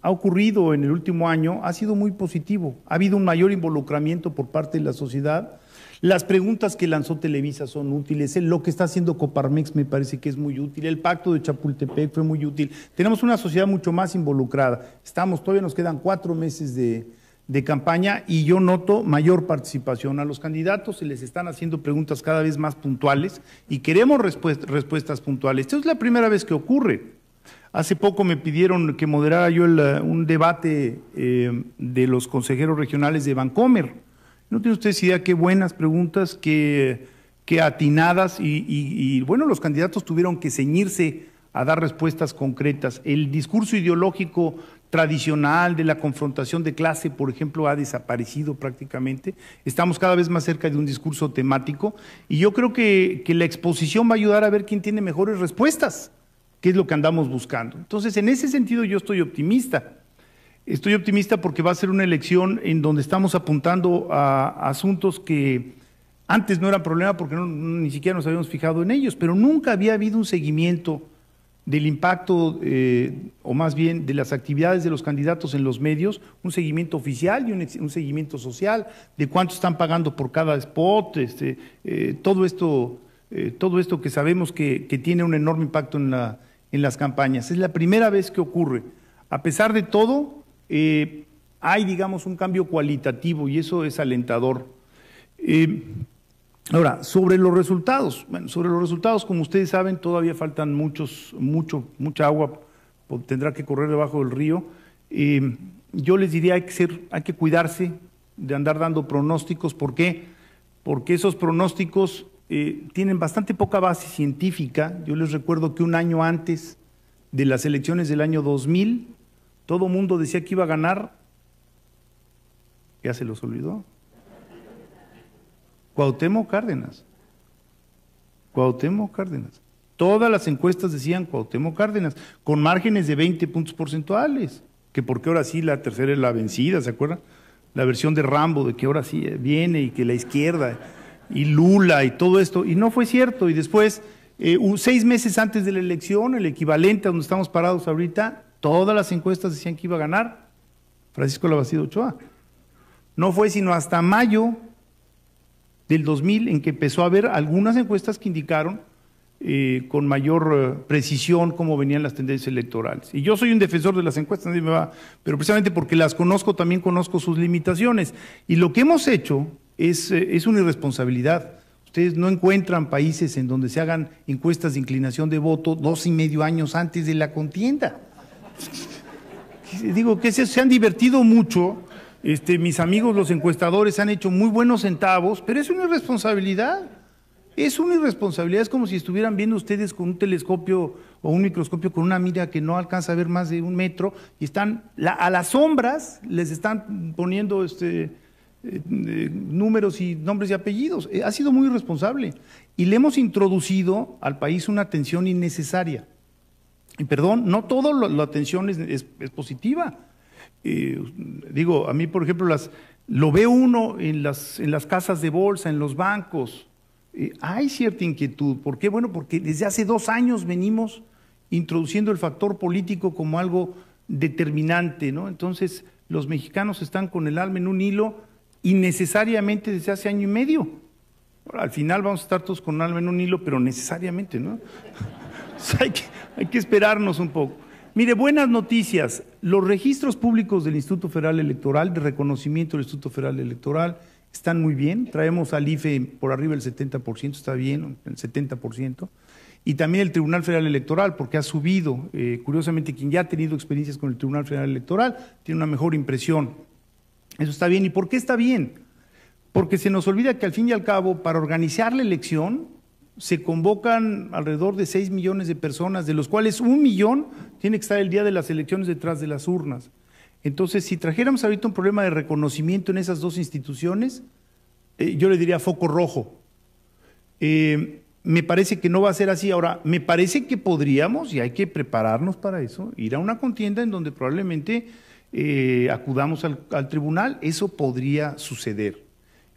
S1: ha ocurrido en el último año, ha sido muy positivo. Ha habido un mayor involucramiento por parte de la sociedad. Las preguntas que lanzó Televisa son útiles. Lo que está haciendo Coparmex me parece que es muy útil. El pacto de Chapultepec fue muy útil. Tenemos una sociedad mucho más involucrada. Todavía nos quedan 4 meses de campaña y yo noto mayor participación. A los candidatos se les están haciendo preguntas cada vez más puntuales y queremos respuestas puntuales. Esto es la primera vez que ocurre. Hace poco me pidieron que moderara yo un debate de los consejeros regionales de Vancomer. No tienen ustedes idea qué buenas preguntas, qué atinadas y bueno, los candidatos tuvieron que ceñirse a dar respuestas concretas. El discurso ideológico tradicional de la confrontación de clase, por ejemplo, ha desaparecido prácticamente. Estamos cada vez más cerca de un discurso temático y yo creo que la exposición va a ayudar a ver quién tiene mejores respuestas, que es lo que andamos buscando. Entonces, en ese sentido yo estoy optimista. Estoy optimista porque va a ser una elección en donde estamos apuntando a asuntos que antes no eran problema porque ni siquiera nos habíamos fijado en ellos, pero nunca había habido un seguimiento del impacto, o más bien de las actividades de los candidatos en los medios, un seguimiento oficial y un seguimiento social, de cuánto están pagando por cada spot, todo esto que sabemos que tiene un enorme impacto en las campañas. Es la primera vez que ocurre. A pesar de todo, hay, digamos, un cambio cualitativo y eso es alentador. Ahora, sobre los resultados, como ustedes saben, todavía faltan mucha agua, tendrá que correr debajo del río. Yo les diría hay que cuidarse de andar dando pronósticos. ¿Por qué? Porque esos pronósticos tienen bastante poca base científica. Yo les recuerdo que un año antes de las elecciones del año 2000, todo mundo decía que iba a ganar, ya se los olvidó, Cuauhtémoc Cárdenas. Todas las encuestas decían Cuauhtémoc Cárdenas, con márgenes de 20 puntos porcentuales, que porque ahora sí la tercera es la vencida, ¿se acuerdan? La versión de Rambo, de que ahora sí viene y que la izquierda y Lula y todo esto, y no fue cierto. Y después, 6 meses antes de la elección, el equivalente a donde estamos parados ahorita, todas las encuestas decían que iba a ganar Francisco Labastida Ochoa. No fue sino hasta mayo del 2000 en que empezó a haber algunas encuestas que indicaron con mayor precisión cómo venían las tendencias electorales. Y yo soy un defensor de las encuestas, nadie me va, pero precisamente porque las conozco, también conozco sus limitaciones. Y lo que hemos hecho es una irresponsabilidad. Ustedes no encuentran países en donde se hagan encuestas de inclinación de voto 2,5 años antes de la contienda. Digo que se han divertido mucho. Mis amigos los encuestadores han hecho muy buenos centavos, pero es una irresponsabilidad. Es una irresponsabilidad, es como si estuvieran viendo ustedes con un telescopio o un microscopio con una mira que no alcanza a ver más de 1 metro y están a las sombras les están poniendo números y nombres y apellidos. Ha sido muy irresponsable y le hemos introducido al país una tensión innecesaria. Y perdón, no toda la atención es positiva. Digo, a mí, por ejemplo, lo veo uno en las casas de bolsa, en los bancos. Hay cierta inquietud. ¿Por qué? Bueno, porque desde hace 2 años venimos introduciendo el factor político como algo determinante, ¿no? Entonces, los mexicanos están con el alma en un hilo innecesariamente desde hace 1 año y medio. Ahora, al final vamos a estar todos con el alma en un hilo, pero necesariamente, ¿no? O sea, hay que esperarnos un poco. Mire, buenas noticias. Los registros públicos del Instituto Federal Electoral, de reconocimiento del Instituto Federal Electoral, están muy bien. Traemos al IFE por arriba del 70%, está bien, el 70%. Y también el Tribunal Federal Electoral, porque ha subido. Curiosamente, quien ya ha tenido experiencias con el Tribunal Federal Electoral tiene una mejor impresión. Eso está bien. ¿Y por qué está bien? Porque se nos olvida que al fin y al cabo, para organizar la elección, se convocan alrededor de 6 millones de personas, de los cuales 1 millón tiene que estar el día de las elecciones detrás de las urnas. Entonces, si trajéramos ahorita un problema de reconocimiento en esas 2 instituciones, yo le diría foco rojo. Me parece que no va a ser así. Ahora, me parece que podríamos, y hay que prepararnos para eso, ir a una contienda en donde probablemente acudamos al tribunal. Eso podría suceder.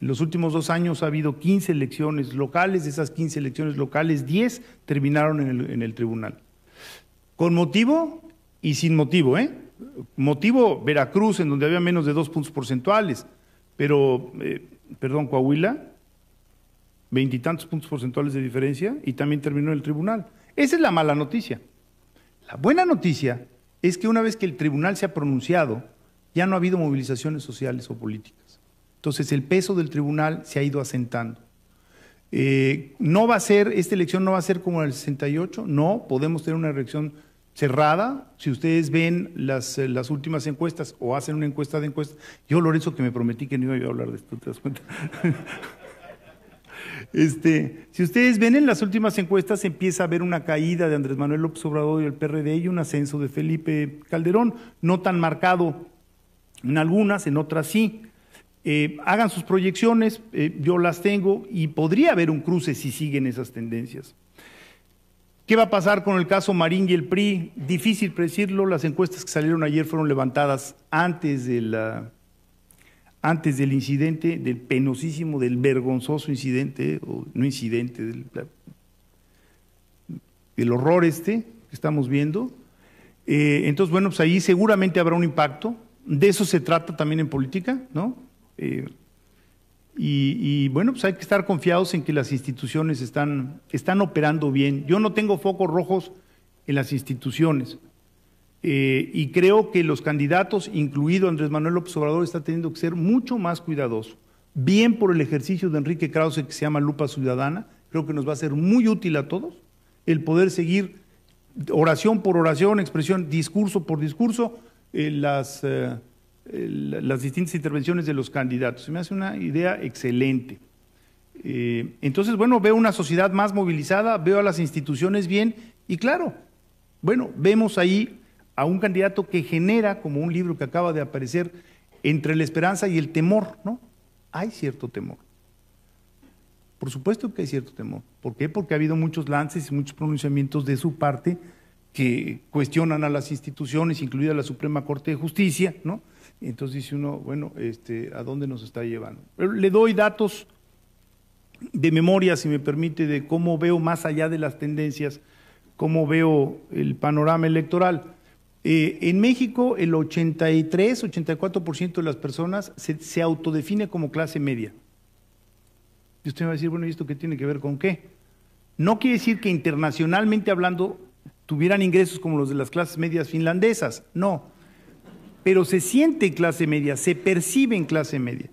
S1: En los últimos 2 años ha habido 15 elecciones locales, de esas 15 elecciones locales, 10 terminaron en el tribunal. Con motivo y sin motivo, Motivo, Veracruz, en donde había menos de 2 puntos porcentuales, pero, Coahuila, 20 y tantos puntos porcentuales de diferencia, y también terminó en el tribunal. Esa es la mala noticia. La buena noticia es que una vez que el tribunal se ha pronunciado, ya no ha habido movilizaciones sociales o políticas. Entonces el peso del tribunal se ha ido asentando. No va a ser, esta elección no va a ser como el 68, no, podemos tener una elección cerrada. Si ustedes ven las últimas encuestas o hacen una encuesta de encuestas, yo, Lorenzo, que me prometí que no iba a hablar de esto, ¿te das cuenta? Si ustedes ven en las últimas encuestas, empieza a haber una caída de Andrés Manuel López Obrador y el PRD y un ascenso de Felipe Calderón, no tan marcado en algunas, en otras sí. Hagan sus proyecciones, yo las tengo, y podría haber un cruce si siguen esas tendencias. ¿Qué va a pasar con el caso Marín y el PRI? Difícil predecirlo. Las encuestas que salieron ayer fueron levantadas antes del incidente, del penosísimo, del vergonzoso incidente, o no incidente, del horror que estamos viendo. Entonces, bueno, pues ahí seguramente habrá un impacto. De eso se trata también en política, ¿no? Y bueno, pues hay que estar confiados en que las instituciones están operando bien. Yo no tengo focos rojos en las instituciones y creo que los candidatos, incluido Andrés Manuel López Obrador, está teniendo que ser mucho más cuidadoso. Bien por el ejercicio de Enrique Krause que se llama Lupa Ciudadana, creo que nos va a ser muy útil a todos el poder seguir oración por oración, expresión, discurso por discurso, las distintas intervenciones de los candidatos. Se me hace una idea excelente. Entonces, bueno, veo una sociedad más movilizada, veo a las instituciones bien y claro, bueno, vemos ahí a un candidato que genera, como un libro que acaba de aparecer, entre la esperanza y el temor, ¿no? Hay cierto temor. Por supuesto que hay cierto temor. ¿Por qué? Porque ha habido muchos lances y muchos pronunciamientos de su parte que cuestionan a las instituciones, incluida la Suprema Corte de Justicia, ¿no? Entonces dice uno, bueno, ¿a dónde nos está llevando? Pero le doy datos de memoria, si me permite, de cómo veo más allá de las tendencias, cómo veo el panorama electoral. En México, el 83-84% de las personas se autodefine como clase media. Y usted me va a decir, bueno, ¿y esto qué tiene que ver con qué? No quiere decir que internacionalmente hablando tuvieran ingresos como los de las clases medias finlandesas, no. Pero se siente clase media, se percibe en clase media.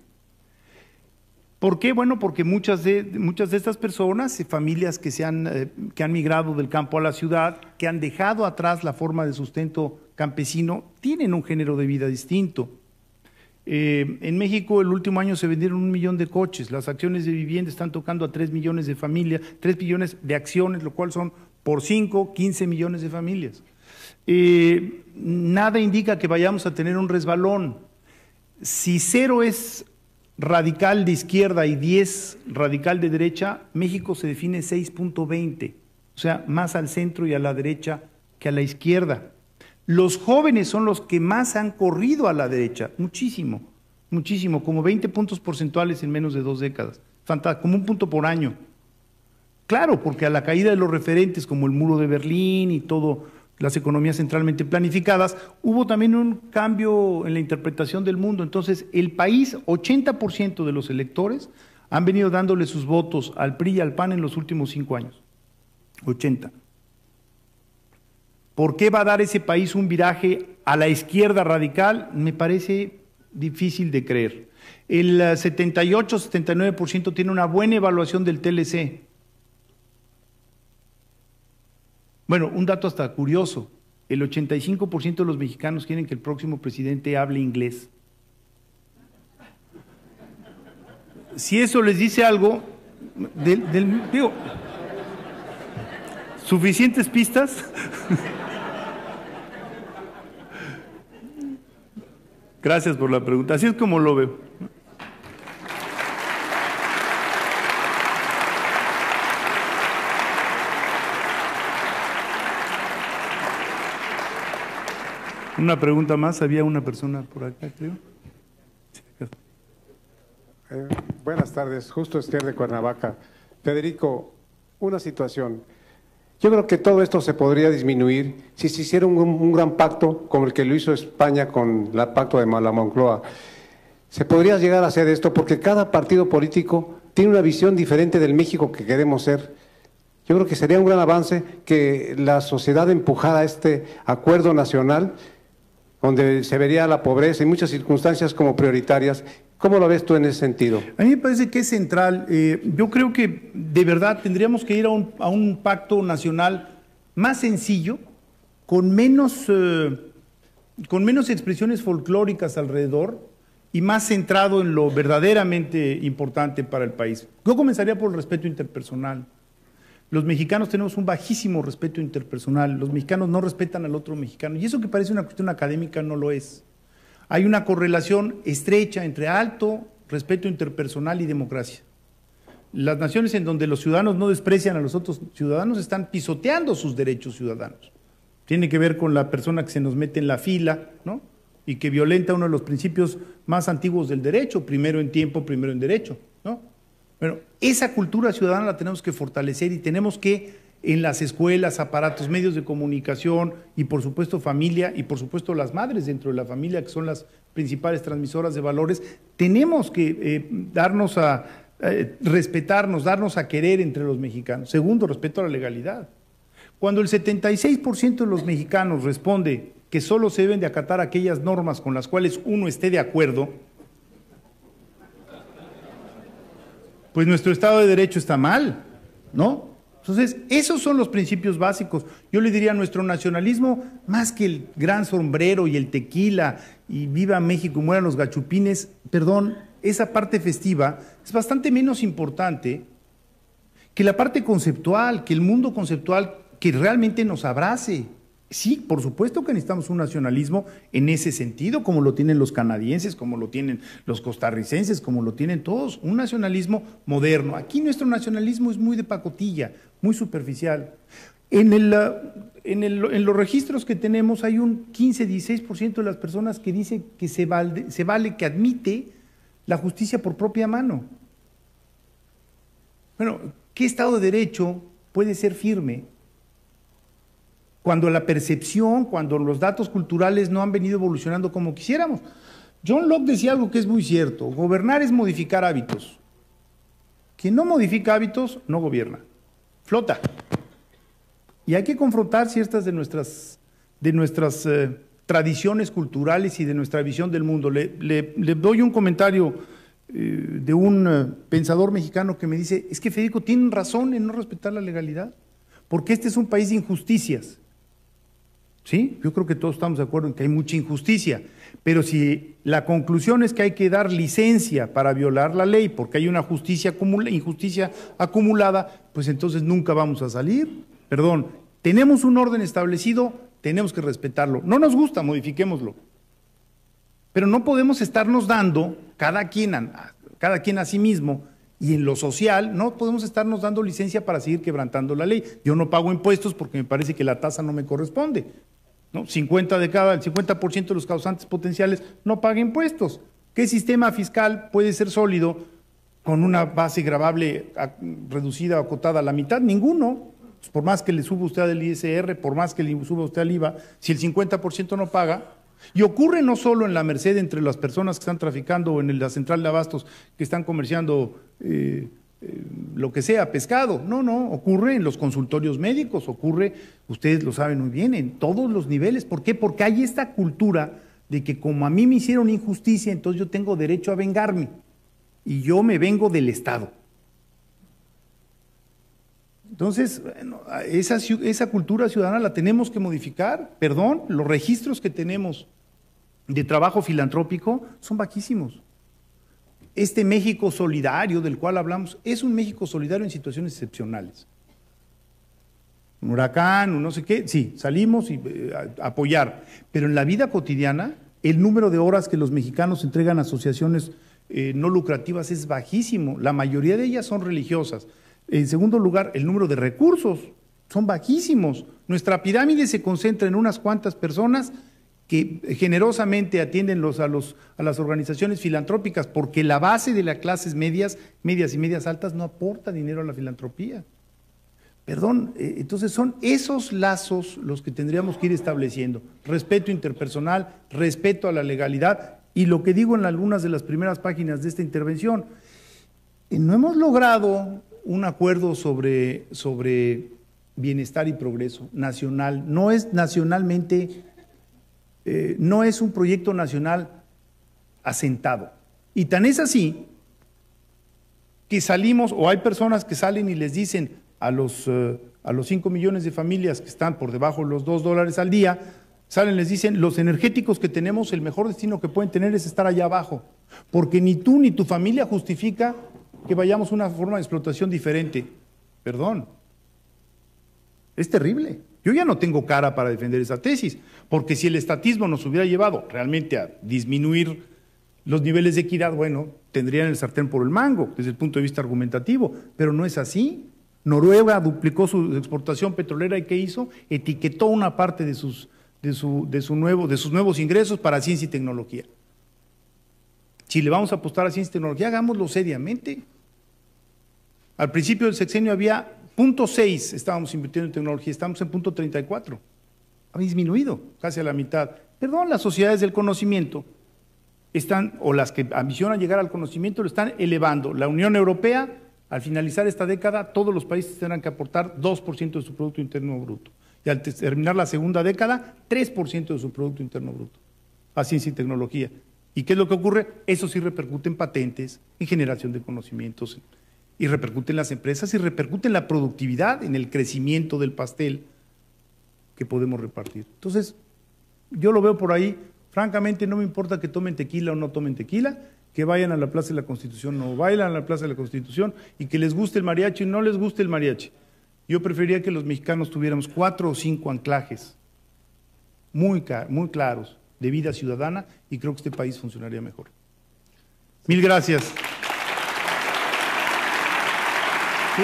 S1: ¿Por qué? Bueno, porque muchas de estas personas, familias que han migrado del campo a la ciudad, que han dejado atrás la forma de sustento campesino, tienen un género de vida distinto. En México el último año se vendieron 1 millón de coches, las acciones de vivienda están tocando a 3 millones de familias, 3 millones de acciones, lo cual son por 5, 15 millones de familias. Nada indica que vayamos a tener un resbalón. Si 0 es radical de izquierda y 10 radical de derecha, México se define 6.20, o sea, más al centro y a la derecha que a la izquierda. Los jóvenes son los que más han corrido a la derecha, muchísimo, muchísimo, como 20 puntos porcentuales en menos de 2 décadas, como 1 punto por año. Claro, porque a la caída de los referentes como el muro de Berlín y todo, las economías centralmente planificadas, hubo también un cambio en la interpretación del mundo. Entonces, el país, 80% de los electores han venido dándole sus votos al PRI y al PAN en los últimos 5 años. 80%. ¿Por qué va a dar ese país un viraje a la izquierda radical? Me parece difícil de creer. El 78-79% tiene una buena evaluación del TLC. Bueno, un dato hasta curioso, el 85% de los mexicanos quieren que el próximo presidente hable inglés. Si eso les dice algo, digo, ¿suficientes pistas? Gracias por la pregunta, así es como lo veo. Una pregunta más, había una persona por acá, creo.
S5: Buenas tardes, Justo Ester de Cuernavaca. Federico, una situación. Yo creo que todo esto se podría disminuir si se hiciera un gran pacto como el que lo hizo España con el pacto de la Moncloa. Se podría llegar a hacer esto porque cada partido político tiene una visión diferente del México que queremos ser. Yo creo que sería un gran avance que la sociedad empujara a este acuerdo nacional donde se vería la pobreza y muchas circunstancias como prioritarias. ¿Cómo lo ves tú en ese sentido?
S1: A mí me parece que es central. Yo creo que de verdad tendríamos que ir a un pacto nacional más sencillo, con menos expresiones folclóricas alrededor y más centrado en lo verdaderamente importante para el país. Yo comenzaría por el respeto interpersonal. Los mexicanos tenemos un bajísimo respeto interpersonal, los mexicanos no respetan al otro mexicano, y eso que parece una cuestión académica no lo es. Hay una correlación estrecha entre alto respeto interpersonal y democracia. Las naciones en donde los ciudadanos no desprecian a los otros ciudadanos están pisoteando sus derechos ciudadanos. Tiene que ver con la persona que se nos mete en la fila, ¿no? Y que violenta uno de los principios más antiguos del derecho, primero en tiempo, primero en derecho, ¿no? Bueno, esa cultura ciudadana la tenemos que fortalecer y tenemos que, en las escuelas, aparatos, medios de comunicación y por supuesto familia y por supuesto las madres dentro de la familia, que son las principales transmisoras de valores, tenemos que respetarnos, darnos a querer entre los mexicanos. Segundo, respeto a la legalidad. Cuando el 76% de los mexicanos responde que solo se deben de acatar aquellas normas con las cuales uno esté de acuerdo, pues nuestro Estado de Derecho está mal, ¿no? Entonces, esos son los principios básicos. Yo le diría a nuestro nacionalismo, más que el gran sombrero y el tequila y viva México, mueran los gachupines, perdón, esa parte festiva es bastante menos importante que la parte conceptual, que el mundo conceptual que realmente nos abrace. Sí, por supuesto que necesitamos un nacionalismo en ese sentido, como lo tienen los canadienses, como lo tienen los costarricenses, como lo tienen todos, un nacionalismo moderno. Aquí nuestro nacionalismo es muy de pacotilla, muy superficial. En los registros que tenemos hay un 15-16% de las personas que dicen que se vale, que admite la justicia por propia mano. Bueno, ¿qué Estado de Derecho puede ser firme cuando la percepción, cuando los datos culturales no han venido evolucionando como quisiéramos? John Locke decía algo que es muy cierto: gobernar es modificar hábitos. Quien no modifica hábitos no gobierna, flota. Y hay que confrontar ciertas de nuestras tradiciones culturales y de nuestra visión del mundo. Le doy un comentario de un pensador mexicano que me dice, es que Federico, tienen razón en no respetar la legalidad, porque este es un país de injusticias. ¿Sí? Yo creo que todos estamos de acuerdo en que hay mucha injusticia, pero si la conclusión es que hay que dar licencia para violar la ley porque hay una injusticia acumulada, pues entonces nunca vamos a salir. Perdón, tenemos un orden establecido, tenemos que respetarlo. No nos gusta, modifiquémoslo. Pero no podemos estarnos dando, cada quien a sí mismo, y en lo social, no podemos estarnos dando licencia para seguir quebrantando la ley. Yo no pago impuestos porque me parece que la tasa no me corresponde, ¿no? El 50% de los causantes potenciales no paga impuestos. ¿Qué sistema fiscal puede ser sólido con una base gravable reducida o acotada a la mitad? Ninguno. Pues por más que le suba usted al ISR, por más que le suba usted al IVA, si el 50% no paga. Y ocurre no solo en la Merced entre las personas que están traficando o en la central de abastos que están comerciando lo que sea, pescado. No, ocurre en los consultorios médicos, ocurre, ustedes lo saben muy bien, en todos los niveles. ¿Por qué? Porque hay esta cultura de que como a mí me hicieron injusticia, entonces yo tengo derecho a vengarme y yo me vengo del Estado. Entonces, bueno, esa cultura ciudadana la tenemos que modificar. Perdón, los registros que tenemos de trabajo filantrópico son bajísimos. Este México solidario del cual hablamos es un México solidario en situaciones excepcionales. Un huracán, un no sé qué, sí, salimos a apoyar, pero en la vida cotidiana el número de horas que los mexicanos entregan a asociaciones no lucrativas es bajísimo, la mayoría de ellas son religiosas. En segundo lugar, el número de recursos son bajísimos. Nuestra pirámide se concentra en unas cuantas personas que generosamente atienden a las organizaciones filantrópicas, porque la base de las clases medias y medias altas no aporta dinero a la filantropía. Perdón, entonces son esos lazos los que tendríamos que ir estableciendo. Respeto interpersonal, respeto a la legalidad, y lo que digo en algunas de las primeras páginas de esta intervención, no hemos logrado un acuerdo sobre bienestar y progreso nacional. No es nacionalmente, no es un proyecto nacional asentado. Y tan es así que salimos, o hay personas que salen y les dicen a los 5 millones de familias que están por debajo de los $2 al día, salen y les dicen, los energéticos que tenemos, el mejor destino que pueden tener es estar allá abajo, porque ni tú ni tu familia justifica que vayamos a una forma de explotación diferente. Perdón, es terrible. Yo ya no tengo cara para defender esa tesis, porque si el estatismo nos hubiera llevado realmente a disminuir los niveles de equidad, bueno, tendrían el sartén por el mango desde el punto de vista argumentativo, pero no es así. Noruega duplicó su exportación petrolera y ¿qué hizo? Etiquetó una parte de sus nuevos ingresos para ciencia y tecnología. Si le vamos a apostar a ciencia y tecnología, hagámoslo seriamente. Al principio del sexenio había 0.6, estábamos invirtiendo en tecnología, estamos en 0.34. Ha disminuido casi a la mitad. Perdón, las sociedades del conocimiento están, o las que ambicionan llegar al conocimiento, lo están elevando. La Unión Europea, al finalizar esta década, todos los países tendrán que aportar 2% de su Producto Interno Bruto. Y al terminar la segunda década, 3% de su Producto Interno Bruto a ciencia y tecnología. ¿Y qué es lo que ocurre? Eso sí repercute en patentes, en generación de conocimientos, y repercute en las empresas, y repercute en la productividad, en el crecimiento del pastel que podemos repartir. Entonces, yo lo veo por ahí. Francamente, no me importa que tomen tequila o no tomen tequila, que vayan a la Plaza de la Constitución o bailan a la Plaza de la Constitución, y que les guste el mariachi o no les guste el mariachi. Yo preferiría que los mexicanos tuviéramos 4 o 5 anclajes muy claros de vida ciudadana, y creo que este país funcionaría mejor. Mil gracias. ¿Sí?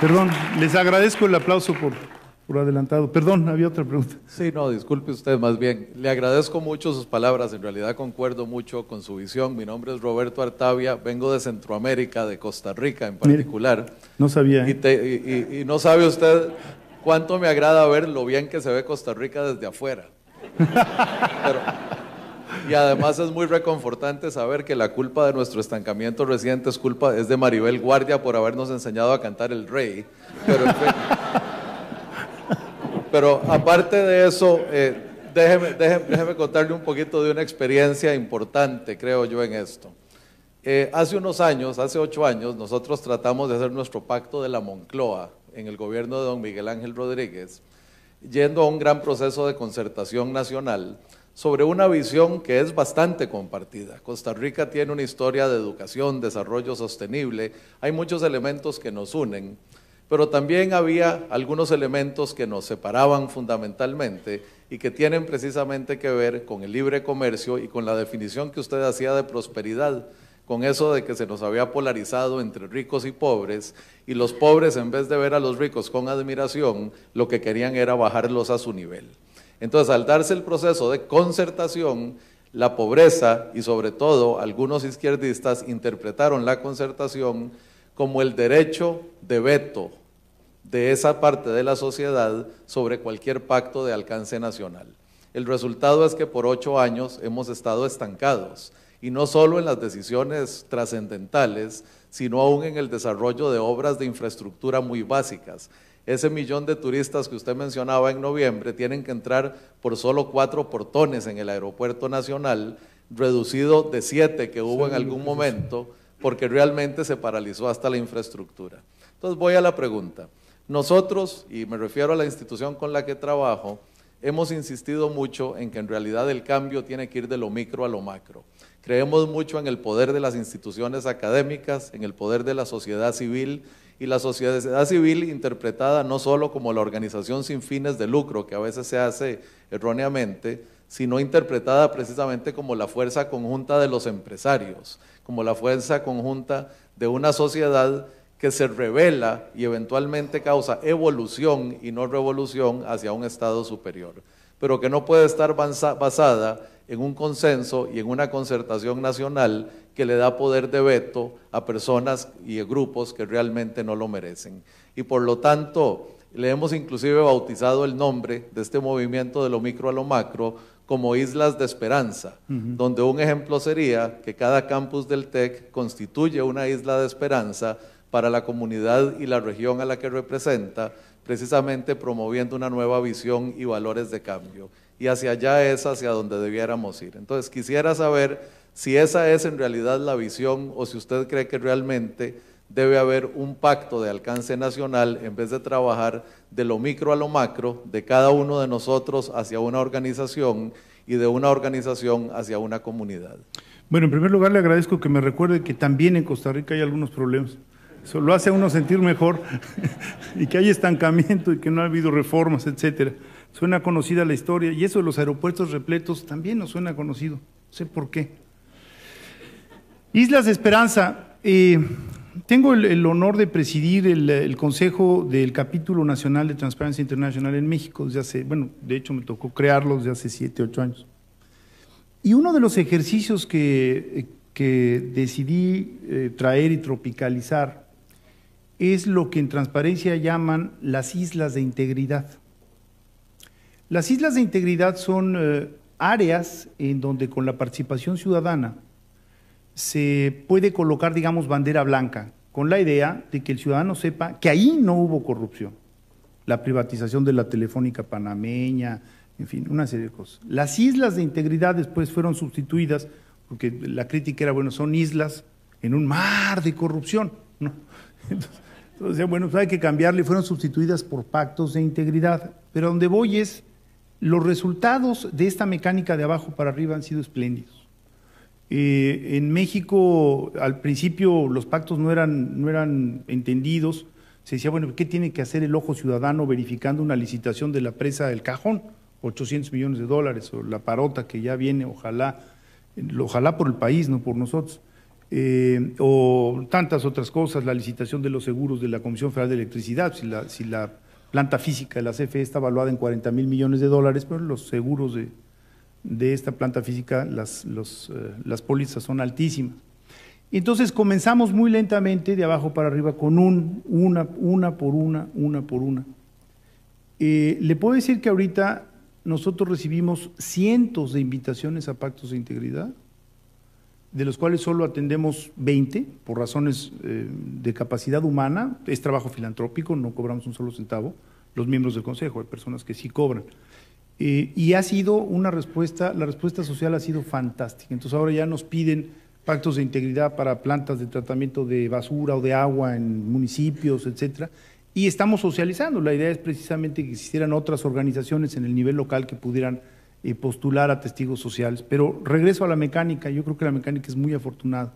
S1: Perdón, les agradezco el aplauso por adelantado. Perdón, había otra pregunta.
S6: Sí, no, disculpe usted, más bien. Le agradezco mucho sus palabras, en realidad concuerdo mucho con su visión. Mi nombre es Roberto Artavia, vengo de Centroamérica, de Costa Rica en particular.
S1: Mire, no sabía.
S6: Y no sabe usted cuánto me agrada ver lo bien que se ve Costa Rica desde afuera. Y además es muy reconfortante saber que la culpa de nuestro estancamiento reciente es de Maribel Guardia por habernos enseñado a cantar El Rey. Pero, en fin, pero aparte de eso, déjeme contarle un poquito de una experiencia importante, creo yo, en esto. Hace unos años, hace 8 años, nosotros tratamos de hacer nuestro pacto de la Moncloa en el gobierno de don Miguel Ángel Rodríguez, yendo a un gran proceso de concertación nacional sobre una visión que es bastante compartida. Costa Rica tiene una historia de educación, desarrollo sostenible, hay muchos elementos que nos unen, pero también había algunos elementos que nos separaban fundamentalmente y que tienen precisamente que ver con el libre comercio y con la definición que usted hacía de prosperidad, con eso de que se nos había polarizado entre ricos y pobres, y los pobres, en vez de ver a los ricos con admiración, lo que querían era bajarlos a su nivel. Entonces, al darse el proceso de concertación, la pobreza y sobre todo algunos izquierdistas interpretaron la concertación como el derecho de veto de esa parte de la sociedad sobre cualquier pacto de alcance nacional. El resultado es que por 8 años hemos estado estancados, y no solo en las decisiones trascendentales, sino aún en el desarrollo de obras de infraestructura muy básicas. Ese 1 millón de turistas que usted mencionaba en noviembre tienen que entrar por solo 4 portones en el aeropuerto nacional, reducido de 7 que hubo en algún momento, porque realmente se paralizó hasta la infraestructura. Entonces voy a la pregunta. Nosotros, y me refiero a la institución con la que trabajo, hemos insistido mucho en que en realidad el cambio tiene que ir de lo micro a lo macro. Creemos mucho en el poder de las instituciones académicas, en el poder de la sociedad civil, y la sociedad civil interpretada no solo como la organización sin fines de lucro, que a veces se hace erróneamente, sino interpretada precisamente como la fuerza conjunta de los empresarios, como la fuerza conjunta de una sociedad que se revela y eventualmente causa evolución y no revolución hacia un estado superior, pero que no puede estar basada en un consenso y en una concertación nacional que le da poder de veto a personas y a grupos que realmente no lo merecen. Y por lo tanto, le hemos inclusive bautizado el nombre de este movimiento de lo micro a lo macro como Islas de Esperanza, donde un ejemplo sería que cada campus del TEC constituye una isla de esperanza para la comunidad y la región a la que representa, precisamente promoviendo una nueva visión y valores de cambio. Y hacia allá es hacia donde debiéramos ir. Entonces quisiera saber si esa es en realidad la visión o si usted cree que realmente debe haber un pacto de alcance nacional en vez de trabajar de lo micro a lo macro, de cada uno de nosotros hacia una organización y de una organización hacia una comunidad.
S1: Bueno, en primer lugar le agradezco que me recuerde que también en Costa Rica hay algunos problemas. Eso lo hace a uno sentir mejor y que hay estancamiento y que no ha habido reformas, etcétera. Suena conocida la historia y eso de los aeropuertos repletos también nos suena conocido. No sé por qué. Islas de Esperanza. Tengo el honor de presidir el Consejo del Capítulo Nacional de Transparency International en México desde hace, bueno, de hecho me tocó crearlo desde hace 7, 8 años. Y uno de los ejercicios que decidí traer y tropicalizar es lo que en transparencia llaman las islas de integridad. Las islas de integridad son áreas en donde con la participación ciudadana se puede colocar, digamos, bandera blanca, con la idea de que el ciudadano sepa que ahí no hubo corrupción. La privatización de la Telefónica Panameña, en fin, una serie de cosas. Las islas de integridad después fueron sustituidas, porque la crítica era, bueno, son islas en un mar de corrupción, ¿no? Entonces, bueno, pues hay que cambiarle, fueron sustituidas por pactos de integridad. Pero donde voy es, los resultados de esta mecánica de abajo para arriba han sido espléndidos. En México, al principio, los pactos no eran entendidos. Se decía, bueno, ¿qué tiene que hacer el ojo ciudadano verificando una licitación de la presa del Cajón? 800 millones de dólares, o la Parota, que ya viene, ojalá por el país, no por nosotros. O tantas otras cosas, la licitación de los seguros de la Comisión Federal de Electricidad, si la planta física de la CFE está evaluada en 40 mil millones de dólares, pero los seguros de esta planta física, las pólizas son altísimas. Entonces comenzamos muy lentamente de abajo para arriba con una por una. Le puedo decir que ahorita nosotros recibimos cientos de invitaciones a pactos de integridad, de los cuales solo atendemos 20 por razones de capacidad humana. Es trabajo filantrópico, no cobramos un solo centavo, los miembros del Consejo, hay personas que sí cobran. Y ha sido una respuesta, la respuesta social ha sido fantástica. Entonces ahora ya nos piden pactos de integridad para plantas de tratamiento de basura o de agua en municipios, etcétera, y estamos socializando. La idea es precisamente que existieran otras organizaciones en el nivel local que pudieran postular a testigos sociales. Pero regreso a la mecánica, yo creo que la mecánica es muy afortunada.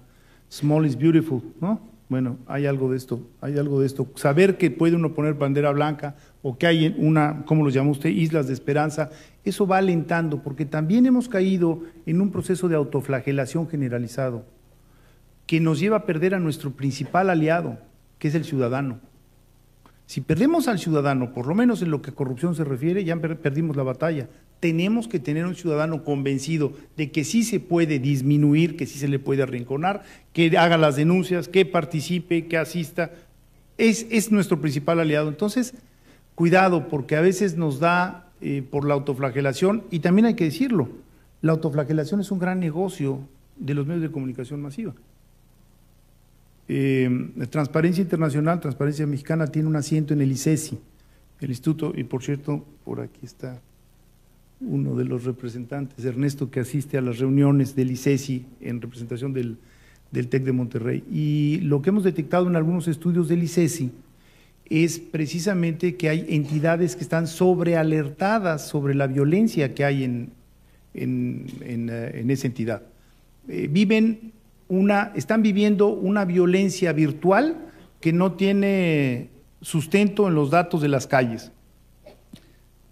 S1: Small is beautiful, ¿no? Bueno, hay algo de esto, hay algo de esto. Saber que puede uno poner bandera blanca o que hay una, ¿cómo lo llama usted?, islas de esperanza, eso va alentando, porque también hemos caído en un proceso de autoflagelación generalizado que nos lleva a perder a nuestro principal aliado, que es el ciudadano. Si perdemos al ciudadano, por lo menos en lo que a corrupción se refiere, ya perdimos la batalla. Tenemos que tener un ciudadano convencido de que sí se puede disminuir, que sí se le puede arrinconar, que haga las denuncias, que participe, que asista. Es nuestro principal aliado. Entonces, cuidado, porque a veces nos da por la autoflagelación, y también hay que decirlo, la autoflagelación es un gran negocio de los medios de comunicación masiva. Transparencia Internacional, Transparencia Mexicana tiene un asiento en el ICESI, el instituto, y por cierto, por aquí está uno de los representantes, Ernesto, que asiste a las reuniones del ICESI en representación del TEC de Monterrey. Y lo que hemos detectado en algunos estudios del ICESI es precisamente que hay entidades que están sobrealertadas sobre la violencia que hay en esa entidad. Están viviendo una violencia virtual que no tiene sustento en los datos de las calles.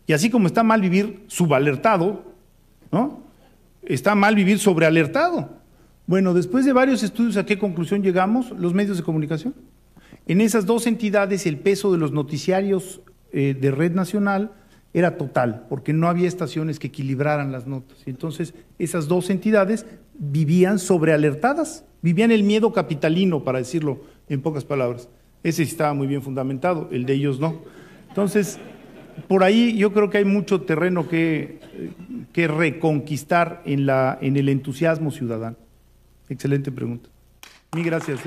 S1: Y así como está mal vivir subalertado, ¿no?, está mal vivir sobrealertado. Bueno, después de varios estudios, ¿a qué conclusión llegamos? Los medios de comunicación. En esas dos entidades el peso de los noticiarios de red nacional era total, porque no había estaciones que equilibraran las notas. Entonces, esas dos entidades vivían sobrealertadas, vivían el miedo capitalino, para decirlo en pocas palabras. Ese estaba muy bien fundamentado, el de ellos no. Entonces, por ahí yo creo que hay mucho terreno que reconquistar en el entusiasmo ciudadano. Excelente pregunta. Mil gracias.